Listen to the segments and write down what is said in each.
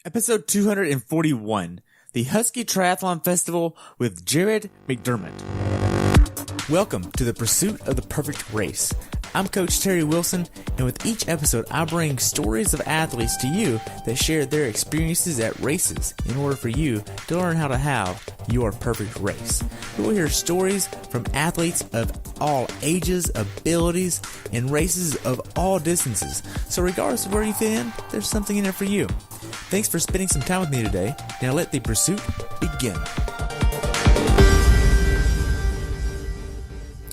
Episode 241, the Husky Triathlon Festival with Gerard McDermott. Welcome to the pursuit of the perfect race. I'm Coach Terry Wilson, and with each episode, I bring stories of athletes to you that share their experiences at races in order for you to learn how to have your perfect race. We will hear stories from athletes of all ages, abilities, and races of all distances. So regardless of where you fit in, there's something in it for you. Thanks for spending some time with me today. Now let the pursuit begin.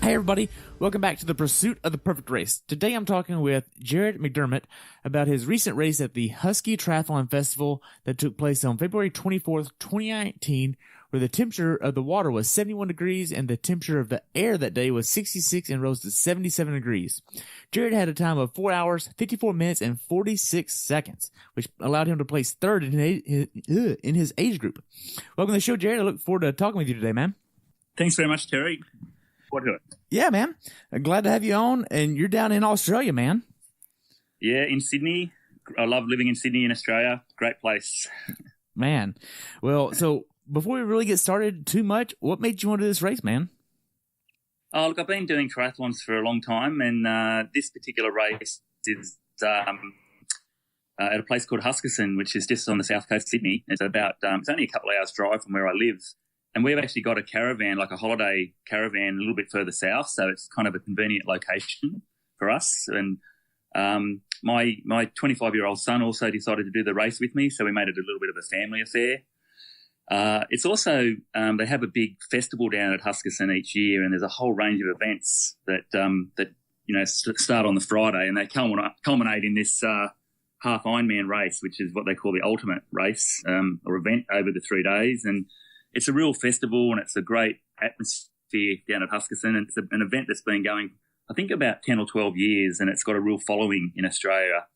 Hey everybody, welcome back to the Pursuit of the Perfect Race. Today I'm talking with Gerard McDermott about his recent race at the Husky Triathlon Festival that took place on February 24th, 2019, where the temperature of the water was 71 degrees and the temperature of the air that day was 66 and rose to 77 degrees. Gerard had a time of 4 hours, 54 minutes, and 46 seconds, which allowed him to place third in his age group. Welcome to the show, Gerard. I look forward to talking with you today, man. Thanks very much, Terry. Yeah, man. I'm glad to have you on, and you're down in Australia, man. Yeah, in Sydney. I love living in Sydney in Australia. Great place. Man. Well, so before we really get started too much, what made you want to do this race, man? Oh, look, I've been doing triathlons for a long time, and this particular race is at a place called Huskisson, which is just on the south coast of Sydney. It's about it's only a couple of hours drive from where I live. And we've actually got a caravan, like a holiday caravan, a little bit further south, so it's kind of a convenient location for us. And my 25-year-old son also decided to do the race with me, so we made it a little bit of a family affair. It's also they have a big festival down at Huskisson each year, and there's a whole range of events that start on the Friday, and they culminate in this half Ironman race, which is what they call the ultimate race or event over the 3 days. And it's a real festival, and it's a great atmosphere down at Huskisson. And it's an event that's been going, I think, about 10 or 12 years, and it's got a real following in Australia.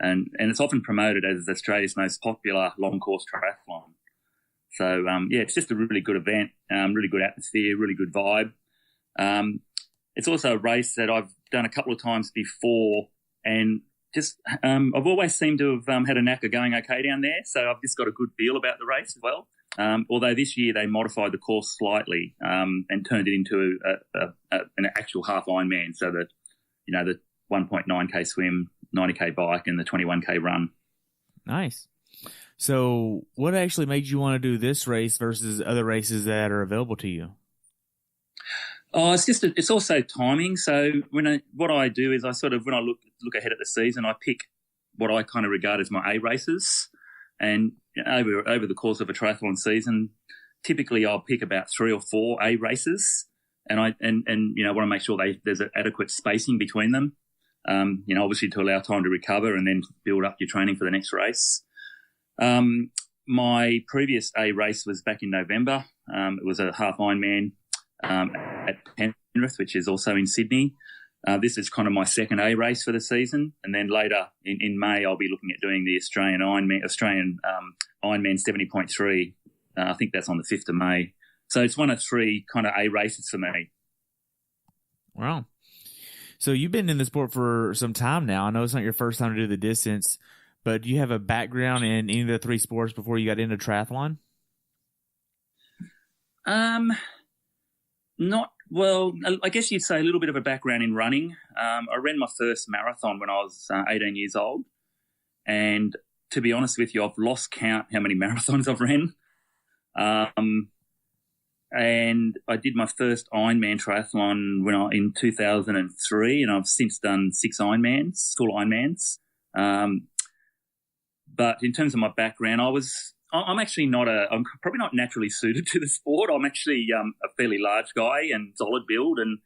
And it's often promoted as Australia's most popular long-course triathlon. So, it's just a really good event, really good atmosphere, really good vibe. It's also a race that I've done a couple of times before, and just I've always seemed to have had a knack of going okay down there, so I've just got a good feel about the race as well. Although this year they modified the course slightly and turned it into an actual half Ironman, so that, the 1.9K swim, 90K bike, and the 21K run. Nice. So what actually made you want to do this race versus other races that are available to you? Oh, it's also timing. So what I do is when I look ahead at the season, I pick what I kind of regard as my A races. And over the course of a triathlon season, typically I'll pick about 3 or 4 A races, and I want to make sure there's an adequate spacing between them. Obviously to allow time to recover and then build up your training for the next race. My previous A race was back in November. It was a half Ironman at Penrith, which is also in Sydney. This is kind of my second A race for the season, and then later in May I'll be looking at doing the Australian Ironman 70.3. I think that's on the 5th of May. So it's one of 3 kind of A races for me. Wow. So you've been in the sport for some time now. I know it's not your first time to do the distance, but do you have a background in any of the 3 sports before you got into triathlon? Well, I guess you'd say a little bit of a background in running. I ran my first marathon when I was 18 years old. And to be honest with you, I've lost count how many marathons I've ran. And I did my first Ironman triathlon in 2003, and I've since done 6 Ironmans, full Ironmans. But in terms of my background, I'm actually I'm probably not naturally suited to the sport. I'm actually a fairly large guy and solid build. And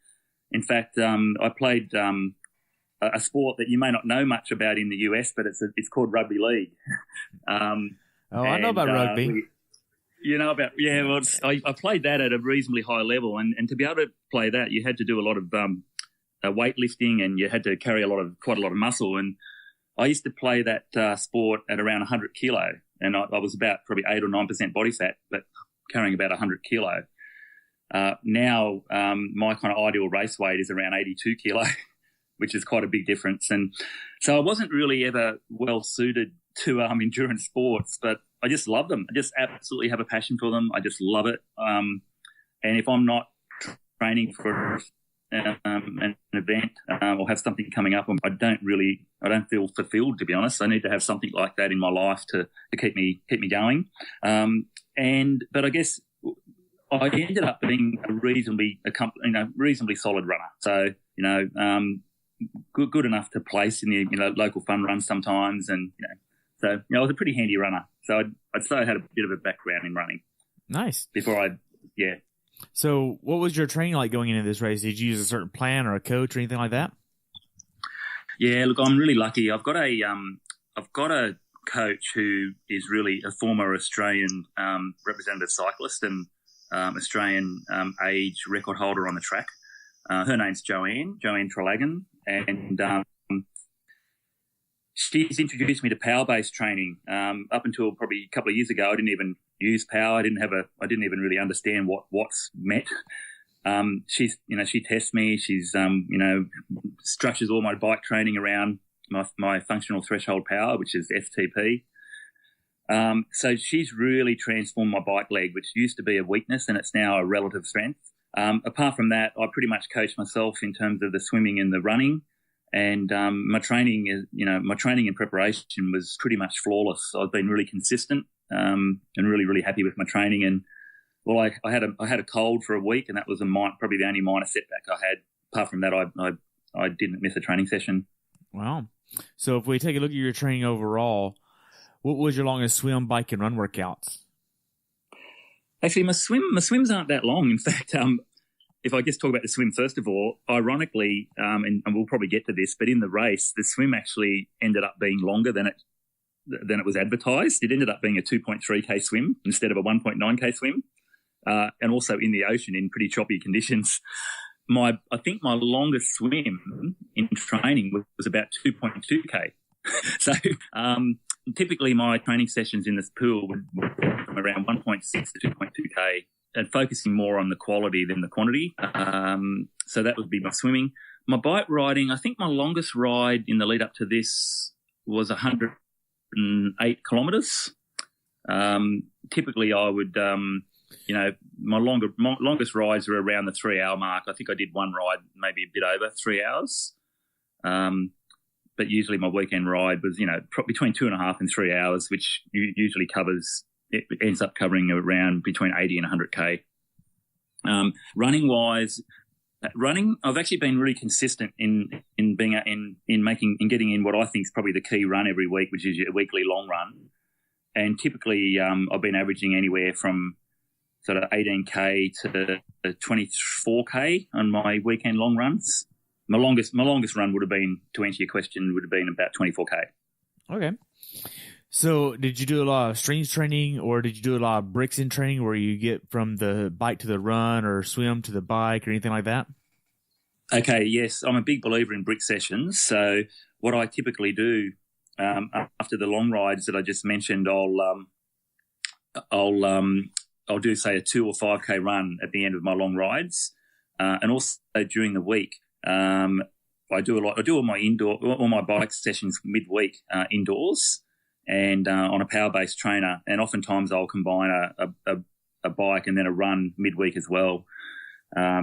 in fact, I played a sport that you may not know much about in the US, but it's called rugby league. I know about rugby. I played that at a reasonably high level. And to be able to play that, you had to do a lot of weightlifting, and you had to carry quite a lot of muscle. And I used to play that sport at around 100 kilo. And I was about probably 8 or 9% body fat, but carrying about 100 kilo. Now, my kind of ideal race weight is around 82 kilo, which is quite a big difference. And so I wasn't really ever well suited to endurance sports, but I just love them. I just absolutely have a passion for them. I just love it. And if I'm not training for an event or have something coming up, I don't feel fulfilled, to be honest. I need to have something like that in my life to keep me going. But I guess I ended up being a reasonably solid runner. So, good enough to place in the local fun runs sometimes, and so I was a pretty handy runner. So I'd say I had a bit of a background in running. Nice. So what was your training like going into this race? Did you use a certain plan or a coach or anything like that? Yeah, look, I'm really lucky. I've got a coach who is really a former Australian representative cyclist and Australian age record holder on the track. Her name's Joanne Trelagan, and she's introduced me to power-based training. Up until probably a couple of years ago, I didn't even use power. I didn't even really understand what watts meant. She tests me. She's structures all my bike training around my functional threshold power, which is FTP. So she's really transformed my bike leg, which used to be a weakness, and it's now a relative strength. Apart from that, I pretty much coach myself in terms of the swimming and the running, and my training and preparation was pretty much flawless. I've been really consistent and really, really happy with my training. And well, I had a cold for a week, and that was probably the only minor setback I had. Apart from that, I didn't miss a training session. Wow. So if we take a look at your training overall, what was your longest swim, bike, and run workouts? Actually, my swims aren't that long. In fact, if I just talk about the swim first of all, ironically, and we'll probably get to this, but in the race, the swim actually ended up being longer than it was advertised. It ended up being a 2.3K swim instead of a 1.9K swim, and also in the ocean in pretty choppy conditions. I think my longest swim in training was about 2.2K. So typically my training sessions in this pool would from around 1.6 to 2.2K and focusing more on the quality than the quantity. So that would be my swimming. My bike riding, I think my longest ride in the lead up to this was 108 kilometres. Typically I would, my longest rides were around the 3 hour mark. I think I did one ride maybe a bit over 3 hours. But usually my weekend ride was, between 2.5 and 3 hours, which usually ends up covering around between 80 and 100K. Running, I've actually been really consistent in getting in what I think is probably the key run every week, which is your weekly long run. And typically, I've been averaging anywhere from sort of 18K to 24K on my weekend long runs. My longest run would have been, to answer your question, would have been about 24K. Okay. So did you do a lot of strength training, or did you do a lot of bricks in training where you get from the bike to the run or swim to the bike or anything like that? Okay, yes. I'm a big believer in brick sessions. So what I typically do after the long rides that I just mentioned, I'll do, say, a 2 or 5K run at the end of my long rides. And also during the week, I do all my bike sessions midweek indoors and on a power-based trainer. And oftentimes I'll combine a bike and then a run midweek as well. I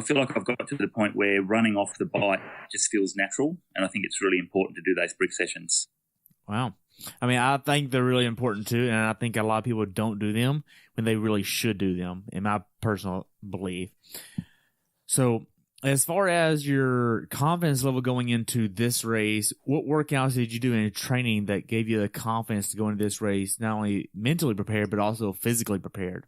feel like I've got to the point where running off the bike just feels natural, and I think it's really important to do those brick sessions. Wow. I mean, I think they're really important too, and I think a lot of people don't do them when they really should do them, in my personal belief. So as far as your confidence level going into this race, what workouts did you do in training that gave you the confidence to go into this race, not only mentally prepared, but also physically prepared?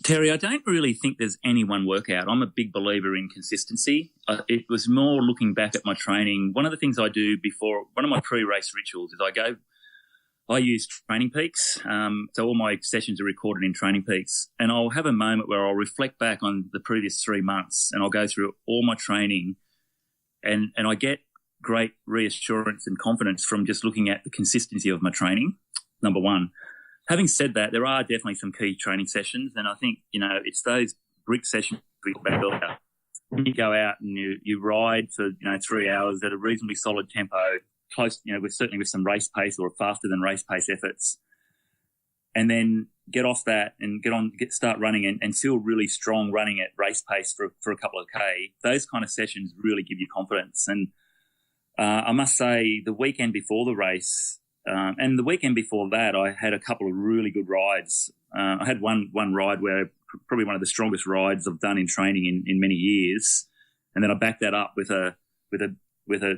Terry, I don't really think there's any one workout. I'm a big believer in consistency. It was more looking back at my training. One of the things I do before, one of my pre-race rituals is I use Training Peaks. So all my sessions are recorded in Training Peaks. And I'll have a moment where I'll reflect back on the previous 3 months and I'll go through all my training. And I get great reassurance and confidence from just looking at the consistency of my training, number one. Having said that, there are definitely some key training sessions, and I think, it's those brick sessions we talked about earlier. when you go out and you ride for 3 hours at a reasonably solid tempo, close certainly with some race pace or faster than race pace efforts, and then get off that and start running and feel really strong running at race pace for a couple of K. Those kind of sessions really give you confidence. And I must say, the weekend before the race and the weekend before that, I had a couple of really good rides. I had one ride where probably one of the strongest rides I've done in training in many years, and then I backed that up with a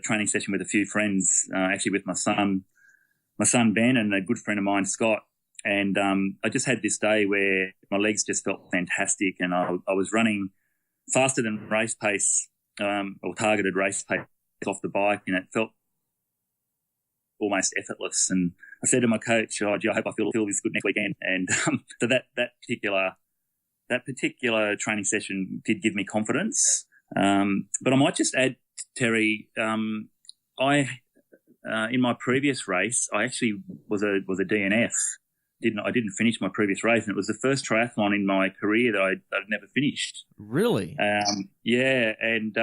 training session with a few friends, actually with my son Ben and a good friend of mine, Scott. And I just had this day where my legs just felt fantastic, and I was running faster than race pace or targeted race pace off the bike, and it felt almost effortless. And I said to my coach, "Oh, gee, I hope I feel this good next weekend." And so that particular training session did give me confidence. But I might just add, Terry, I in my previous race, I actually was a DNF. I didn't finish my previous race, and it was the first triathlon in my career that I'd never finished. Really? Yeah, and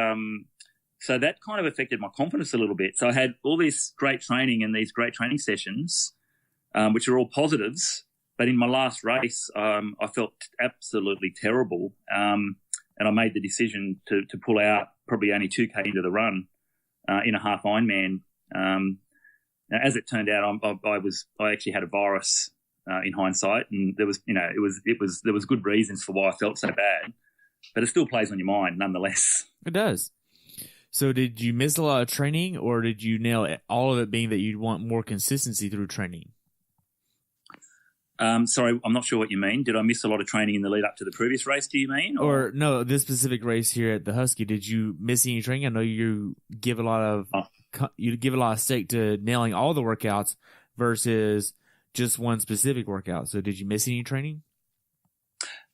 so that kind of affected my confidence a little bit. So I had all this great training and these great training sessions, which are all positives. But in my last race, I felt absolutely terrible, and I made the decision to pull out probably only 2K into the run in a half Ironman. Now, as it turned out, I actually had a virus in hindsight, and there was good reasons for why I felt so bad, but it still plays on your mind nonetheless. It does. So did you miss a lot of training, or did you nail it, all of it being that you'd want more consistency through training? Sorry, I'm not sure what you mean. Did I miss a lot of training in the lead up to the previous race, do you mean? Or no, this specific race here at the Husky, did you miss any training? I know you give a lot of stake to nailing all the workouts versus just one specific workout. So did you miss any training?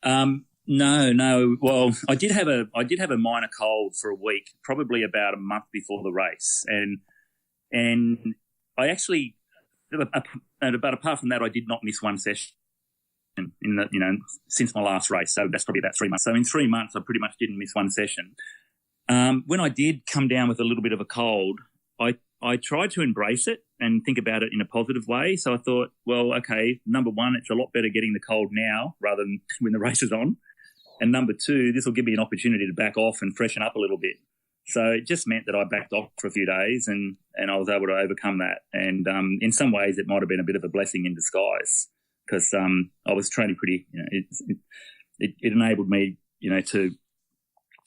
No. Well, I did have a minor cold for a week, probably about a month before the race, and I actually, but apart from that, I did not miss one session since my last race. So that's probably about 3 months. So in 3 months, I pretty much didn't miss one session. When I did come down with a little bit of a cold, I tried to embrace it and think about it in a positive way. So I thought, well, okay, number one, it's a lot better getting the cold now rather than when the race is on. And number two, this will give me an opportunity to back off and freshen up a little bit. So it just meant that I backed off for a few days and I was able to overcome that. And in some ways, it might have been a bit of a blessing in disguise because I was training pretty, it enabled me,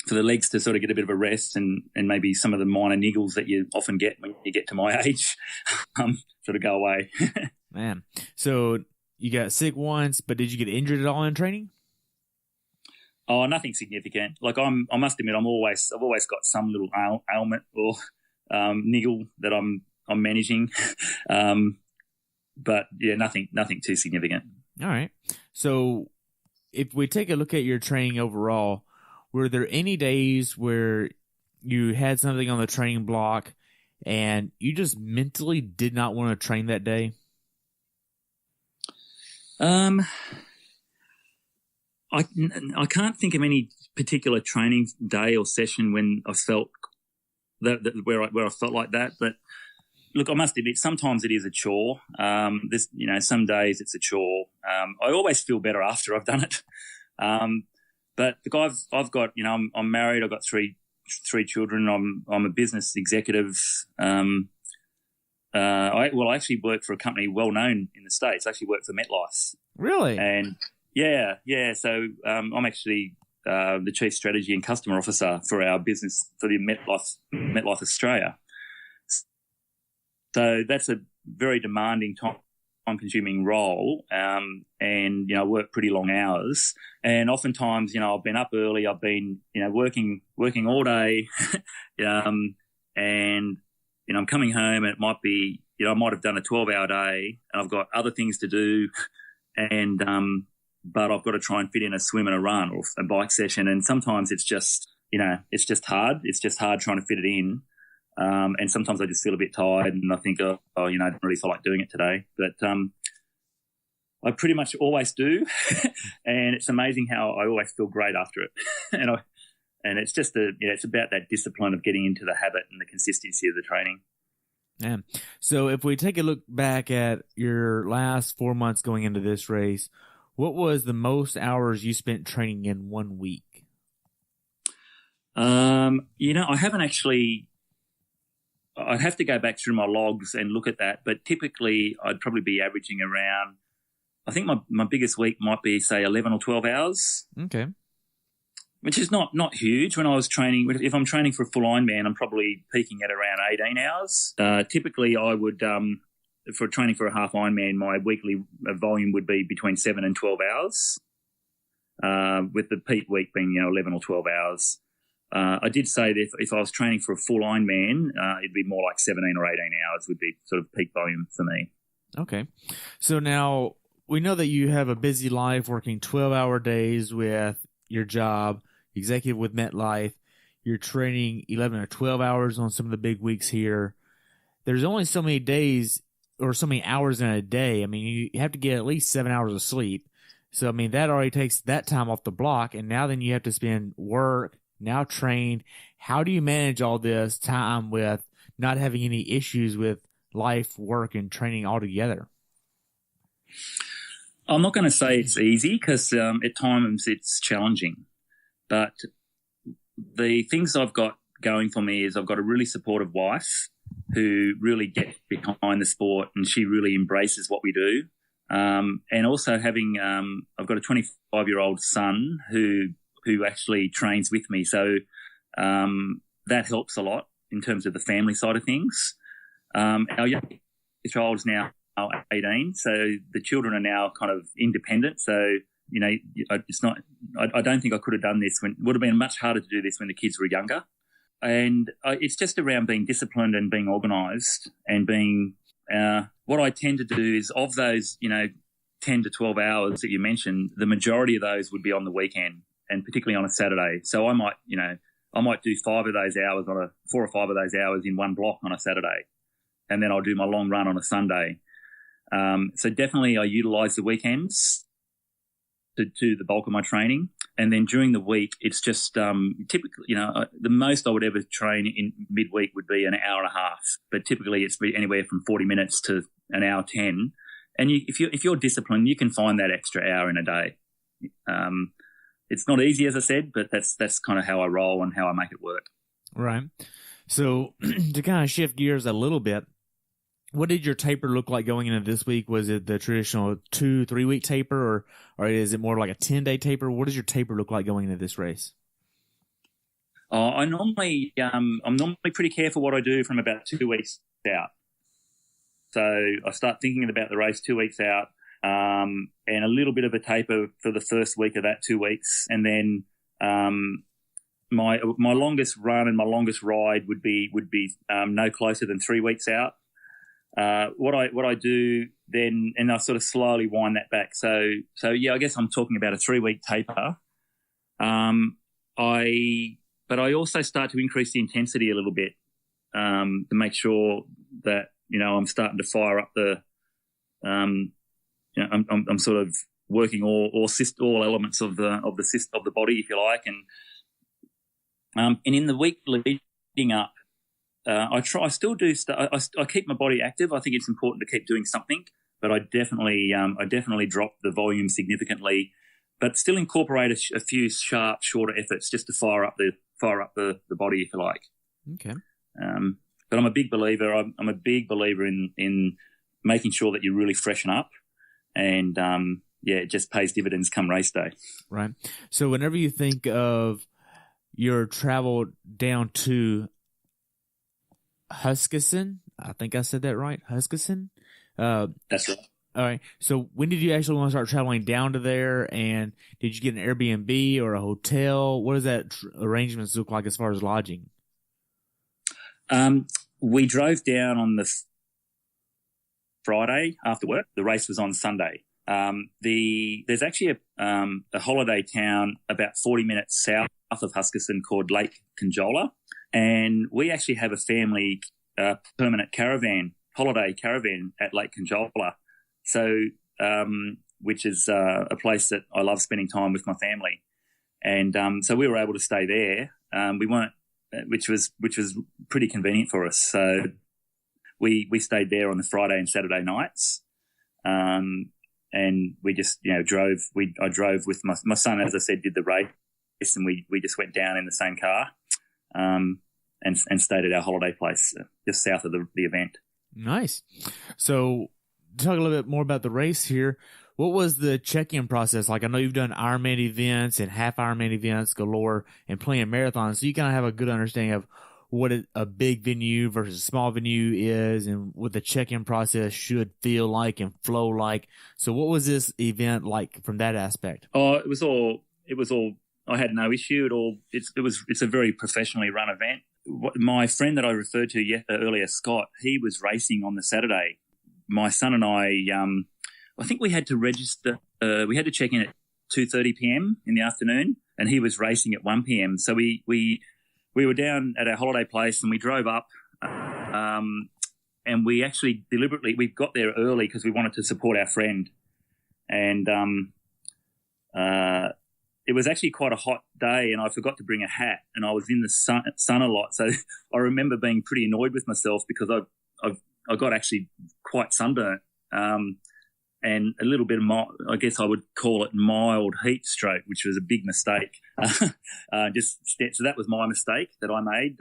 for the legs to sort of get a bit of a rest and maybe some of the minor niggles that you often get when you get to my age sort of go away. Man, so you got sick once, but did you get injured at all in training? Oh, nothing significant. Like I must admit, I've always got some little ailment or niggle that I'm managing, but yeah, nothing too significant. All right. So if we take a look at your training overall, were there any days where you had something on the training block and you just mentally did not want to train that day? I can't think of any particular training day or session when I felt where I felt like that. But look, I must admit, sometimes it is a chore. Some days it's a chore. I always feel better after I've done it. But look, I've got, I'm married. I've got three children. I'm a business executive. I actually work for a company well known in the States. I actually work for MetLife. Really? And yeah. So I'm actually the chief strategy and customer officer for our business for the MetLife Australia. So that's a very demanding time-consuming role, and I work pretty long hours. And oftentimes, I've been up early. I've been, working all day, and I'm coming home, and it might be, I might have done a 12-hour day, and I've got other things to do, and but I've got to try and fit in a swim and a run or a bike session, and sometimes it's just, it's just hard. It's just hard trying to fit it in. And sometimes I just feel a bit tired and I think, I don't really feel like doing it today. But I pretty much always do. And it's amazing how I always feel great after it. And it's just it's about that discipline of getting into the habit and the consistency of the training. Yeah. So if we take a look back at your last 4 months going into this race, what was the most hours you spent training in 1 week? I haven't actually. I'd have to go back through my logs and look at that, but typically I'd probably be averaging around, I think my biggest week might be, say, 11 or 12 hours. Okay. Which is not huge. When I was training, if I'm training for a full Ironman, I'm probably peaking at around 18 hours. Typically, I would, for training for a half Ironman, my weekly volume would be between 7 and 12 hours, with the peak week being 11 or 12 hours. I did say that if I was training for a full Ironman, it'd be more like 17 or 18 hours would be sort of peak volume for me. Okay. So now we know that you have a busy life working 12-hour days with your job, executive with MetLife. You're training 11 or 12 hours on some of the big weeks here. There's only so many days or so many hours in a day. I mean, you have to get at least 7 hours of sleep. So, I mean, that already takes that time off the block. And now then you have to spend work, now train. How do you manage all this time with not having any issues with life, work, and training altogether? I'm not going to say it's easy because at times it's challenging. But the things I've got going for me is I've got a really supportive wife who really gets behind the sport, and she really embraces what we do. And also having I've got a 25-year-old son who actually trains with me. So that helps a lot in terms of the family side of things. Our youngest child is now 18, so the children are now kind of independent. So, it's not, I don't think I could have done this it would have been much harder to do this when the kids were younger. And it's just around being disciplined and being organised and being, what I tend to do is of those, 10 to 12 hours that you mentioned, the majority of those would be on the weekend and particularly on a Saturday. So I might do 4 or 5 of those hours in one block on a Saturday. And then I'll do my long run on a Sunday. So definitely I utilise the weekends to do the bulk of my training. And then during the week, it's just typically, the most I would ever train in midweek would be an hour and a half. But typically it's anywhere from 40 minutes to an hour 10. And if you're disciplined, you can find that extra hour in a day. It's not easy, as I said, but that's kind of how I roll and how I make it work. Right. So to kind of shift gears a little bit, what did your taper look like going into this week? Was it the traditional 2-3 week taper, or is it more like a 10-day taper? What does your taper look like going into this race? I'm normally pretty careful what I do from about 2 weeks out. So I start thinking about the race 2 weeks out, and a little bit of a taper for the first week of that 2 weeks, and then my longest run and my longest ride would be no closer than 3 weeks out. What I do then, and I sort of slowly wind that back. So yeah, I guess I'm talking about a 3 week taper. But I also start to increase the intensity a little bit, to make sure that, I'm starting to fire up the, I'm sort of working all elements of the body, if you like. And in the week leading up, I keep my body active. I think it's important to keep doing something, but I definitely drop the volume significantly, but still incorporate a few sharp, shorter efforts just to fire up the body, if you like. Okay. But I'm a big believer. I'm a big believer in making sure that you really freshen up, and it just pays dividends come race day. Right. So whenever you think of your travel down to Huskisson, I think I said that right. Huskisson. That's right. All right. So when did you actually want to start traveling down to there? And did you get an Airbnb or a hotel? What does that arrangements look like as far as lodging? We drove down on the Friday after work. The race was on Sunday. There's actually a holiday town about 40 minutes south of Huskisson called Lake Conjola. And we actually have a family permanent holiday caravan at Lake Conjola. So, which is a place that I love spending time with my family. And so we were able to stay there. We weren't, which was pretty convenient for us. So we stayed there on the Friday and Saturday nights, and we just drove. I drove with my son, as I said, did the race, and we just went down in the same car, and stayed at our holiday place just south of the event. Nice. So, talk a little bit more about the race here. What was the check-in process like? I know you've done Ironman events and half Ironman events galore and playing marathons, so you kind of have a good understanding of what a big venue versus a small venue is and what the check-in process should feel like and flow like. So what was this event like from that aspect? Oh, it was all, I had no issue at all. It's a very professionally run event. My friend that I referred to earlier, Scott, he was racing on the Saturday. My son and I think we had to register. We had to check in at 2:30 p.m. in the afternoon, and he was racing at 1 p.m. So we were down at our holiday place, and we drove up, and we actually we got there early because we wanted to support our friend, and it was actually quite a hot day, and I forgot to bring a hat, and I was in the sun a lot. So I remember being pretty annoyed with myself because I got actually quite sunburnt, and a little bit of I guess I would call it mild heat stroke, which was a big mistake. So that was my mistake that I made.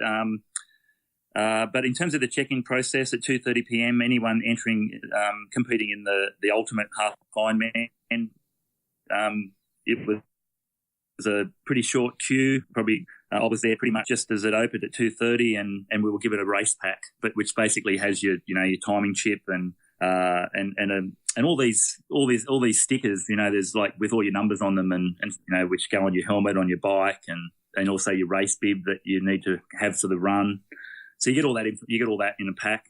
But in terms of the check-in process at 2:30 p.m., anyone entering, competing in the ultimate half Ironman, it was a pretty short queue. Probably I was there pretty much just as it opened at 2:30, and we were given a race pack, but which basically has your timing chip and all these stickers. There's like with all your numbers on them, and which go on your helmet, on your bike, and also your race bib that you need to have for the run. So you get all that in a pack.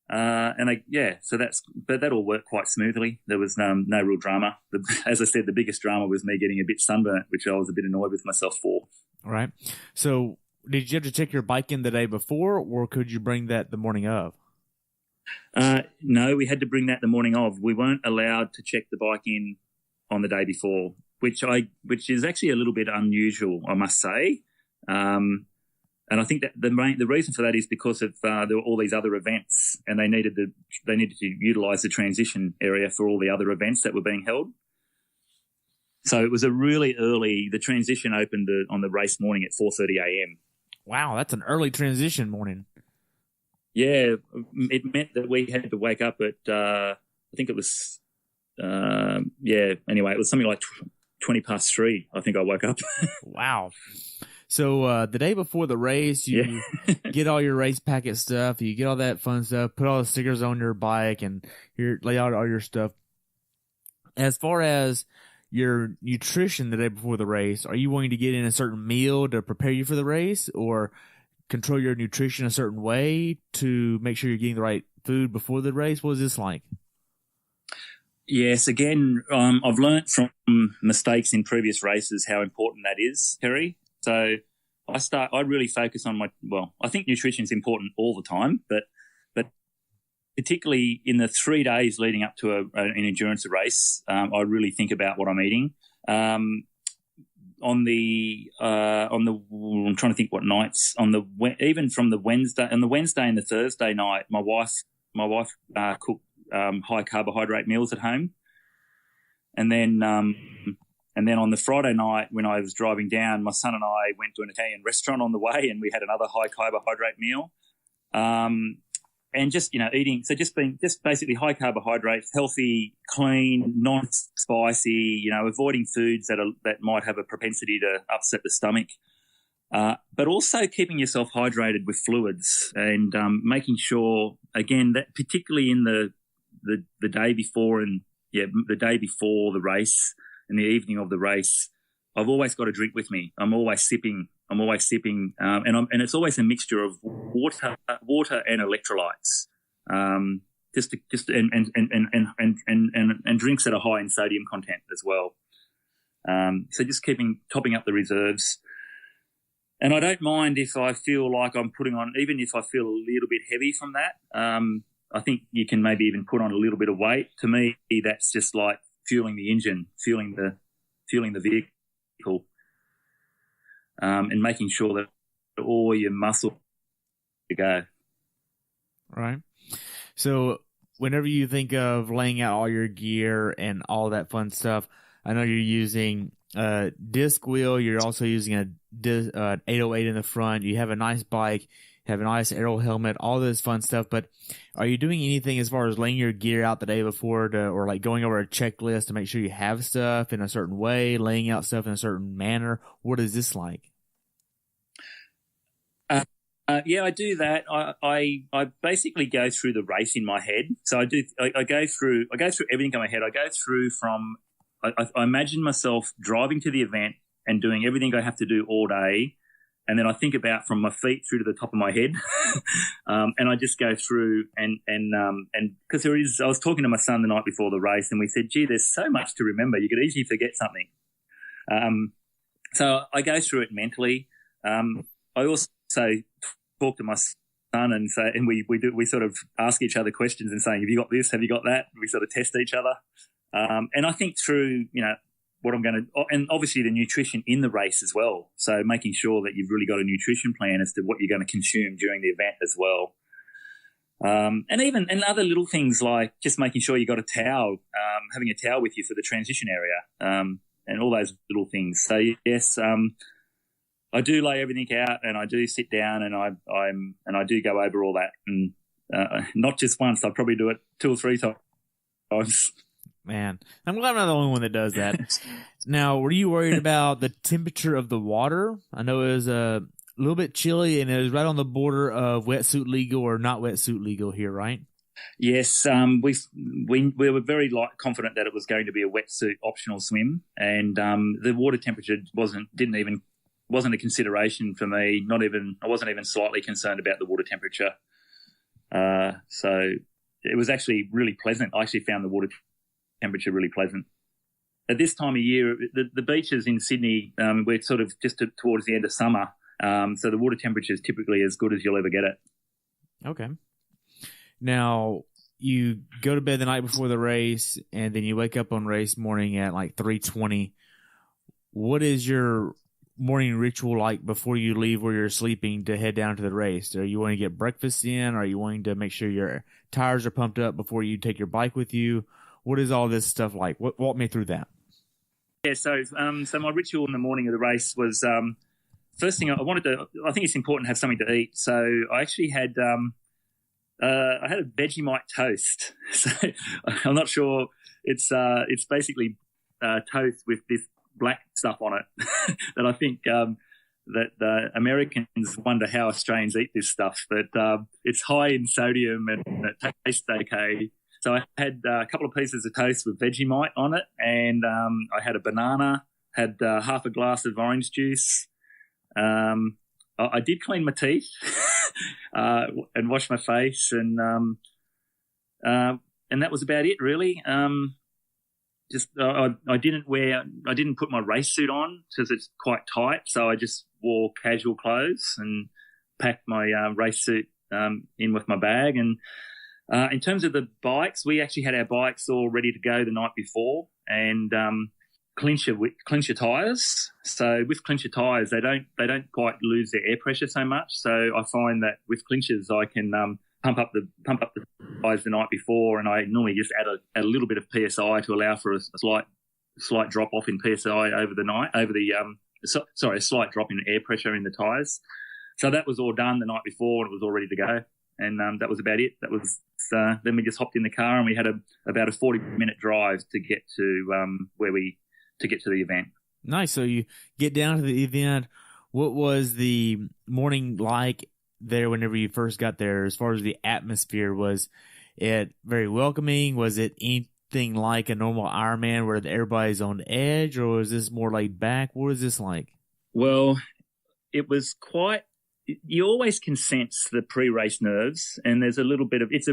But that all worked quite smoothly. There was no real drama. As I said, the biggest drama was me getting a bit sunburnt, which I was a bit annoyed with myself for. All right. So did you have to check your bike in the day before, or could you bring that the morning of? No, we had to bring that the morning of. We weren't allowed to check the bike in on the day before, which is actually a little bit unusual, I must say. And I think that the reason for that is because of there were all these other events, and they needed to utilise the transition area for all the other events that were being held. So it was a really early. The transition opened on the race morning at 4:30 a.m. Wow, that's an early transition morning. Yeah, it meant that we had to wake up at I think it was anyway, it was something like 3:20. I think I woke up. Wow. So the day before the race, you get all your race packet stuff, you get all that fun stuff, put all the stickers on your bike, and you lay out all your stuff. As far as your nutrition the day before the race, are you wanting to get in a certain meal to prepare you for the race, or control your nutrition a certain way to make sure you're getting the right food before the race? What is this like? Yes, again, I've learnt from mistakes in previous races how important that is, Terry. So I really focus on I think nutrition is important all the time, but particularly in the 3 days leading up to an endurance race, I really think about what I'm eating. I'm trying to think what nights even from the Wednesday and the Thursday night, my wife cooked high carbohydrate meals at home, and then on the Friday night when I was driving down, my son and I went to an Italian restaurant on the way, and we had another high carbohydrate meal. And just eating, so just basically high carbohydrates, healthy, clean, non-spicy, avoiding foods that might have a propensity to upset the stomach, but also keeping yourself hydrated with fluids, and making sure, again, that particularly in the day before the day before the race and the evening of the race, I've always got a drink with me. I'm always sipping, and it's always a mixture of water and electrolytes, and drinks that are high in sodium content as well. So just topping up the reserves. And I don't mind if I feel like I'm putting on, even if I feel a little bit heavy from that. I think you can maybe even put on a little bit of weight. To me, that's just like fueling the engine, fueling the vehicle. and making sure that all your muscle to go. Right. So whenever you think of laying out all your gear and all that fun stuff, I know you're using a disc wheel. You're also using an 808 in the front. You have a nice bike. You have a nice aero helmet, all this fun stuff. But are you doing anything as far as laying your gear out the day before or like going over a checklist to make sure you have stuff in a certain way, laying out stuff in a certain manner? What is this like? Yeah, I do that. I basically go through the race in my head. So I go through everything in my head. I go through from I imagine myself driving to the event and doing everything I have to do all day, and then I think about from my feet through to the top of my head, and I just go through and because I was talking to my son the night before the race, and we said, "Gee, there's so much to remember. You could easily forget something." So I go through it mentally. I also talk to my son and say, and we sort of ask each other questions and saying, "Have you got this? Have you got that?" We sort of test each other, and I think through, what I'm going to, and obviously the nutrition in the race as well. So making sure that you've really got a nutrition plan as to what you're going to consume during the event as well, and other little things like just making sure you got a towel, having a towel with you for the transition area, and all those little things. So yes. I do lay everything out, and I do sit down, and I do go over all that, and not just once. I probably do it 2 or 3 times. Man, I'm glad I'm not the only one that does that. Now, were you worried about the temperature of the water? I know it was a little bit chilly, and it was right on the border of wetsuit legal or not wetsuit legal here, right? Yes, we were very confident that it was going to be a wetsuit optional swim, and the water temperature wasn't a consideration for me. I wasn't even slightly concerned about the water temperature. So it was actually really pleasant. I actually found the water temperature really pleasant. At this time of year, the beaches in Sydney, we're sort of just towards the end of summer. So the water temperature is typically as good as you'll ever get it. Okay. Now, you go to bed the night before the race, and then you wake up on race morning at like 3:20. What is your morning ritual like before you leave where you're sleeping to head down to the race? Are you wanting to get breakfast in? Are you wanting to make sure your tires are pumped up before you take your bike with you? What is all this stuff like? Walk me through that. Yeah, so my ritual in the morning of the race was first thing I think it's important to have something to eat. So I actually had I had a Vegemite toast. So I'm not sure, it's basically toast with this black stuff on it that I think that Americans wonder how Australians eat this stuff, but it's high in sodium and it tastes okay. So I had a couple of pieces of toast with Vegemite on it, and I had a banana, had half a glass of orange juice. I did clean my teeth and wash my face, and that was about it really. I didn't put my race suit on because it's quite tight, so I just wore casual clothes and packed my race suit in with my bag. And in terms of the bikes, we actually had our bikes all ready to go the night before, and clincher tires. So with clincher tires, they don't quite lose their air pressure so much. So I find that with clinchers, I can pump up the tires the night before, and I normally just add a little bit of PSI to allow for a slight drop off in PSI over the night, a slight drop in air pressure in the tires. So that was all done the night before, and it was all ready to go. And that was about it. That was then we just hopped in the car, and we had about a 40-minute drive to get to the event. Nice. So you get down to the event. What was the morning like there whenever you first got there? As far as the atmosphere, was it very welcoming? Was it anything like a normal Ironman where everybody's on edge, or was this more laid back? What was this like? Well, it was quite. You always can sense the pre-race nerves, and there's a little bit of it's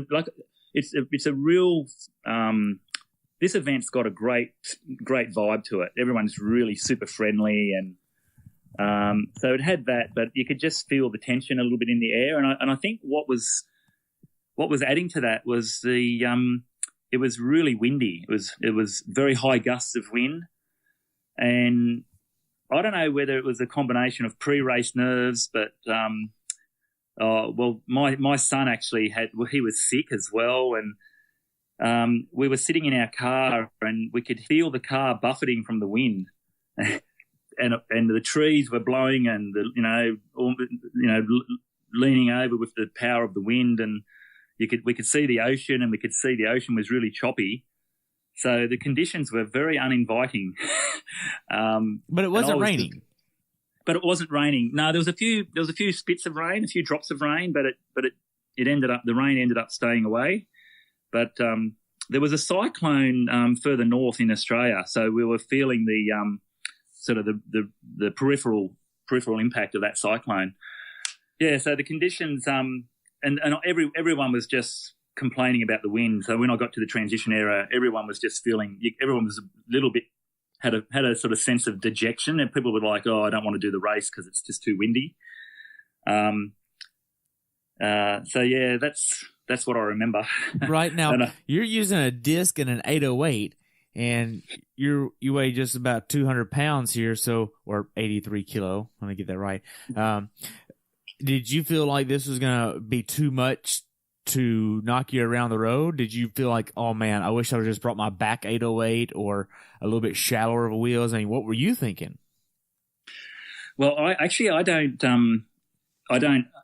a real. This event's got a great vibe to it. Everyone's really super friendly, and so it had that. But you could just feel the tension a little bit in the air, and I think what was adding to that was it was really windy. It was very high gusts of wind, and I don't know whether it was a combination of pre-race nerves, but my son actually he was sick as well, and we were sitting in our car and we could feel the car buffeting from the wind, and the trees were blowing, and leaning over with the power of the wind, and we could see the ocean, and we could see the ocean was really choppy. So the conditions were very uninviting. But it wasn't raining. But it wasn't raining. No, there was a few spits of rain, a few drops of rain, but the rain ended up staying away. But there was a cyclone further north in Australia, so we were feeling the sort of the peripheral impact of that cyclone. Yeah, so the conditions and everyone was just complaining about the wind. So when I got to the transition era, everyone was just everyone was a little bit had a sort of sense of dejection, and people were like, "Oh, I don't want to do the race because it's just too windy." So yeah, that's what I remember. Right now, you're using a disc and an 808, and you weigh just about 200 pounds here, or 83 kilo. Let me get that right. Did you feel like this was going to be too much to knock you around the road? Did you feel like, oh man, I wish I would have just brought my back 808 or a little bit shallower of wheels? I mean, what were you thinking? Well, I don't.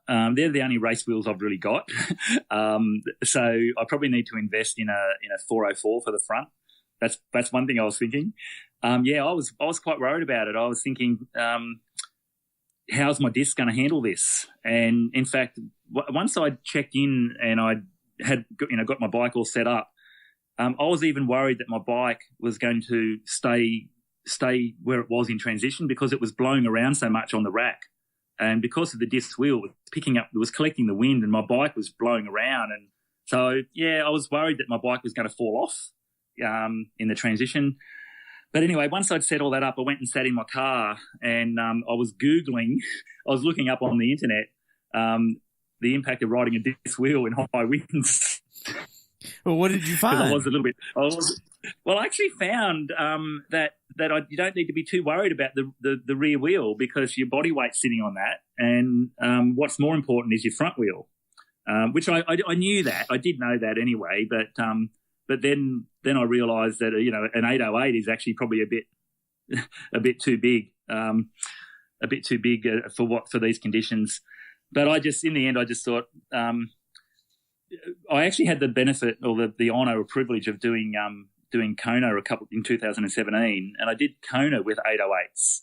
They're the only race wheels I've really got. So I probably need to invest in a 404 for the front. That's one thing I was thinking. Yeah, I was quite worried about it. I was thinking, how's my disc going to handle this? And in fact, once I checked in and I had got my bike all set up, I was even worried that my bike was going to stay where it was in transition because it was blowing around so much on the rack. And because of the disc wheel, it was collecting the wind, and my bike was blowing around. And so, yeah, I was worried that my bike was going to fall off in the transition. But anyway, once I'd set all that up, I went and sat in my car, and I was looking up on the internet the impact of riding a disc wheel in high winds. Well, what did you find? I actually found that you don't need to be too worried about the rear wheel because your body weight's sitting on that, and what's more important is your front wheel, which I knew that. I did know that anyway, but then I realised that an 808 is actually probably a bit too big, for these conditions. But in the end I just thought I actually had the benefit or the honour or privilege of doing Kona in 2017, and I did Kona with 808s,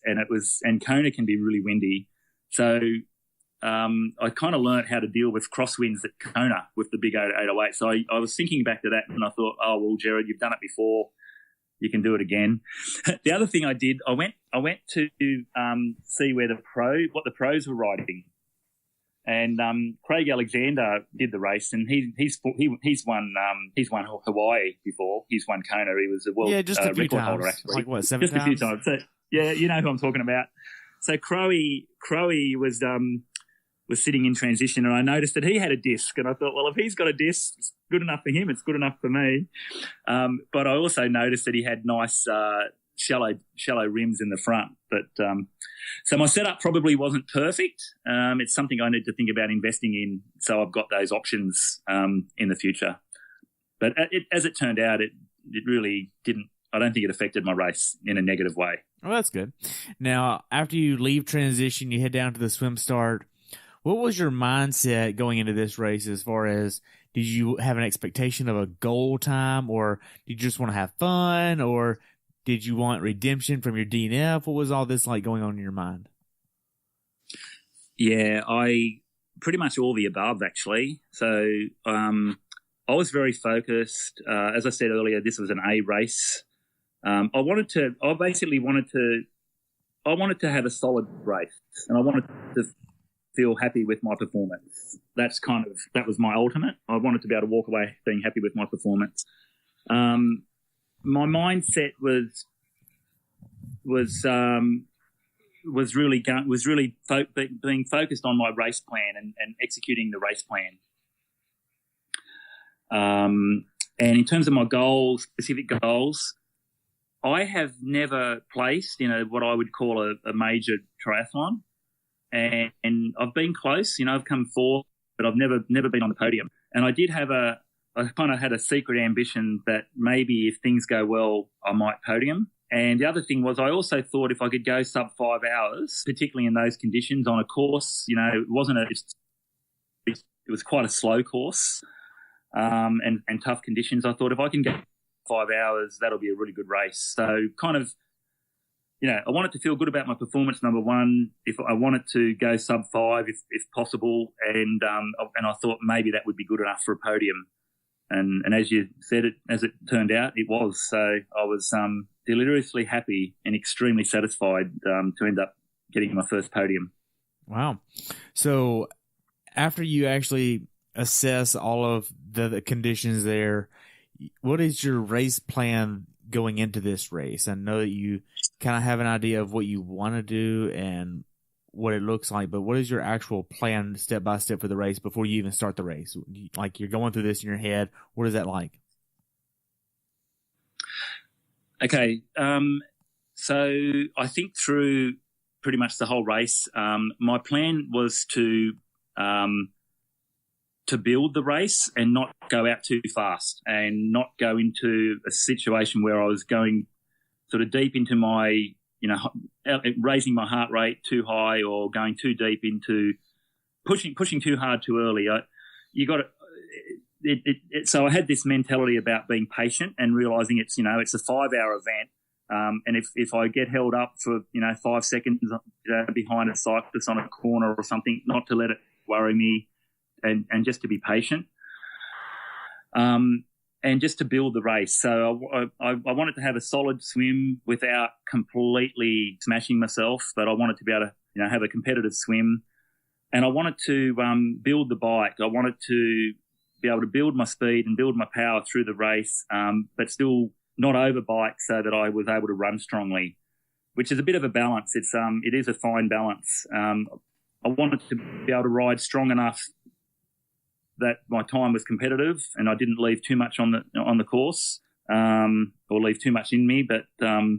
and Kona can be really windy, so I kind of learnt how to deal with crosswinds at Kona with the big 808. So I was thinking back to that, and I thought, oh well, Gerard, you've done it before, you can do it again. The other thing I did, I went to see what the pros were riding. And Craig Alexander did the race, and he's won Hawaii before. He's won Kona. He was a world record holder, actually. Like what, 7 times? Just a few times. So, yeah, you know who I'm talking about. So Crowie was sitting in transition, and I noticed that he had a disc, and I thought, well, if he's got a disc, it's good enough for him. It's good enough for me. But I also noticed that he had nice shallow rims in the front. But so my setup probably wasn't perfect. It's something I need to think about investing in, so I've got those options in the future. But as it turned out, it really didn't. I don't think it affected my race in a negative way. Well, that's good. Now, after you leave transition, you head down to the swim start. What was your mindset going into this race as far as, did you have an expectation of a goal time, or did you just want to have fun, or did you want redemption from your DNF? What was all this like going on in your mind? Yeah, I pretty much all the above, actually. So I was very focused. As I said earlier, this was an A race. I wanted to have a solid race, and I wanted to feel happy with my performance. That was my ultimate. I wanted to be able to walk away being happy with my performance. My mindset was really being focused on my race plan and executing the race plan. And in terms of my goals, specific goals, I have never placed in what I would call a major triathlon, and I've been close. I've come fourth, but I've never been on the podium. And I kind of had a secret ambition that maybe if things go well, I might podium. And the other thing was I also thought if I could go sub 5 hours, particularly in those conditions on a course, it was quite a slow course and tough conditions. I thought if I can go 5 hours, that'll be a really good race. So kind of, I wanted to feel good about my performance, number one, if I wanted to go sub 5 if possible, and I thought maybe that would be good enough for a podium. And as you said, as it turned out, it was. So I was deliriously happy and extremely satisfied to end up getting my first podium. Wow. So after you actually assess all of the conditions there, what is your race plan going into this race? I know that you kind of have an idea of what you want to do and what it looks like, but what is your actual plan step by step for the race before you even start the race? Like, you're going through this in your head. What is that like? Okay. So I think through pretty much the whole race, my plan was to build the race and not go out too fast and not go into a situation where I was going sort of deep into my, raising my heart rate too high or going too deep into pushing too hard too early. So I had this mentality about being patient and realizing it's a 5-hour event. And if I get held up for, 5 seconds behind a cyclist on a corner or something, not to let it worry me and just to be patient. And just to build the race. So I wanted to have a solid swim without completely smashing myself, but I wanted to be able to, have a competitive swim. And I wanted to build the bike. I wanted to be able to build my speed and build my power through the race, but still not over bike so that I was able to run strongly, which is a bit of a balance. It is a fine balance. I wanted to be able to ride strong enough that my time was competitive and I didn't leave too much on the course or leave too much in me. But my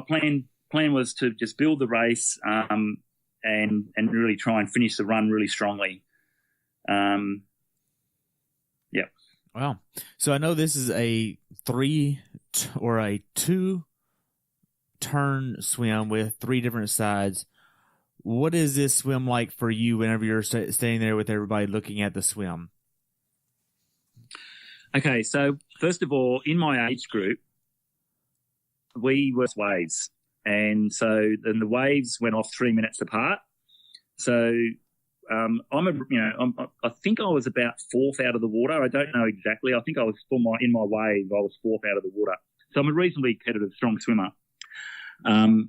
plan was to just build the race and really try and finish the run really strongly. Wow. So I know this is a 2-turn swim with 3 different sides. What is this swim like for you whenever you're staying there with everybody looking at the swim? Okay, so first of all, in my age group, we were waves. And so then the waves went off 3 minutes apart. So I think I was about 4th out of the water. I don't know exactly. I think I was in my wave, I was 4th out of the water. So I'm a reasonably competitive, strong swimmer. And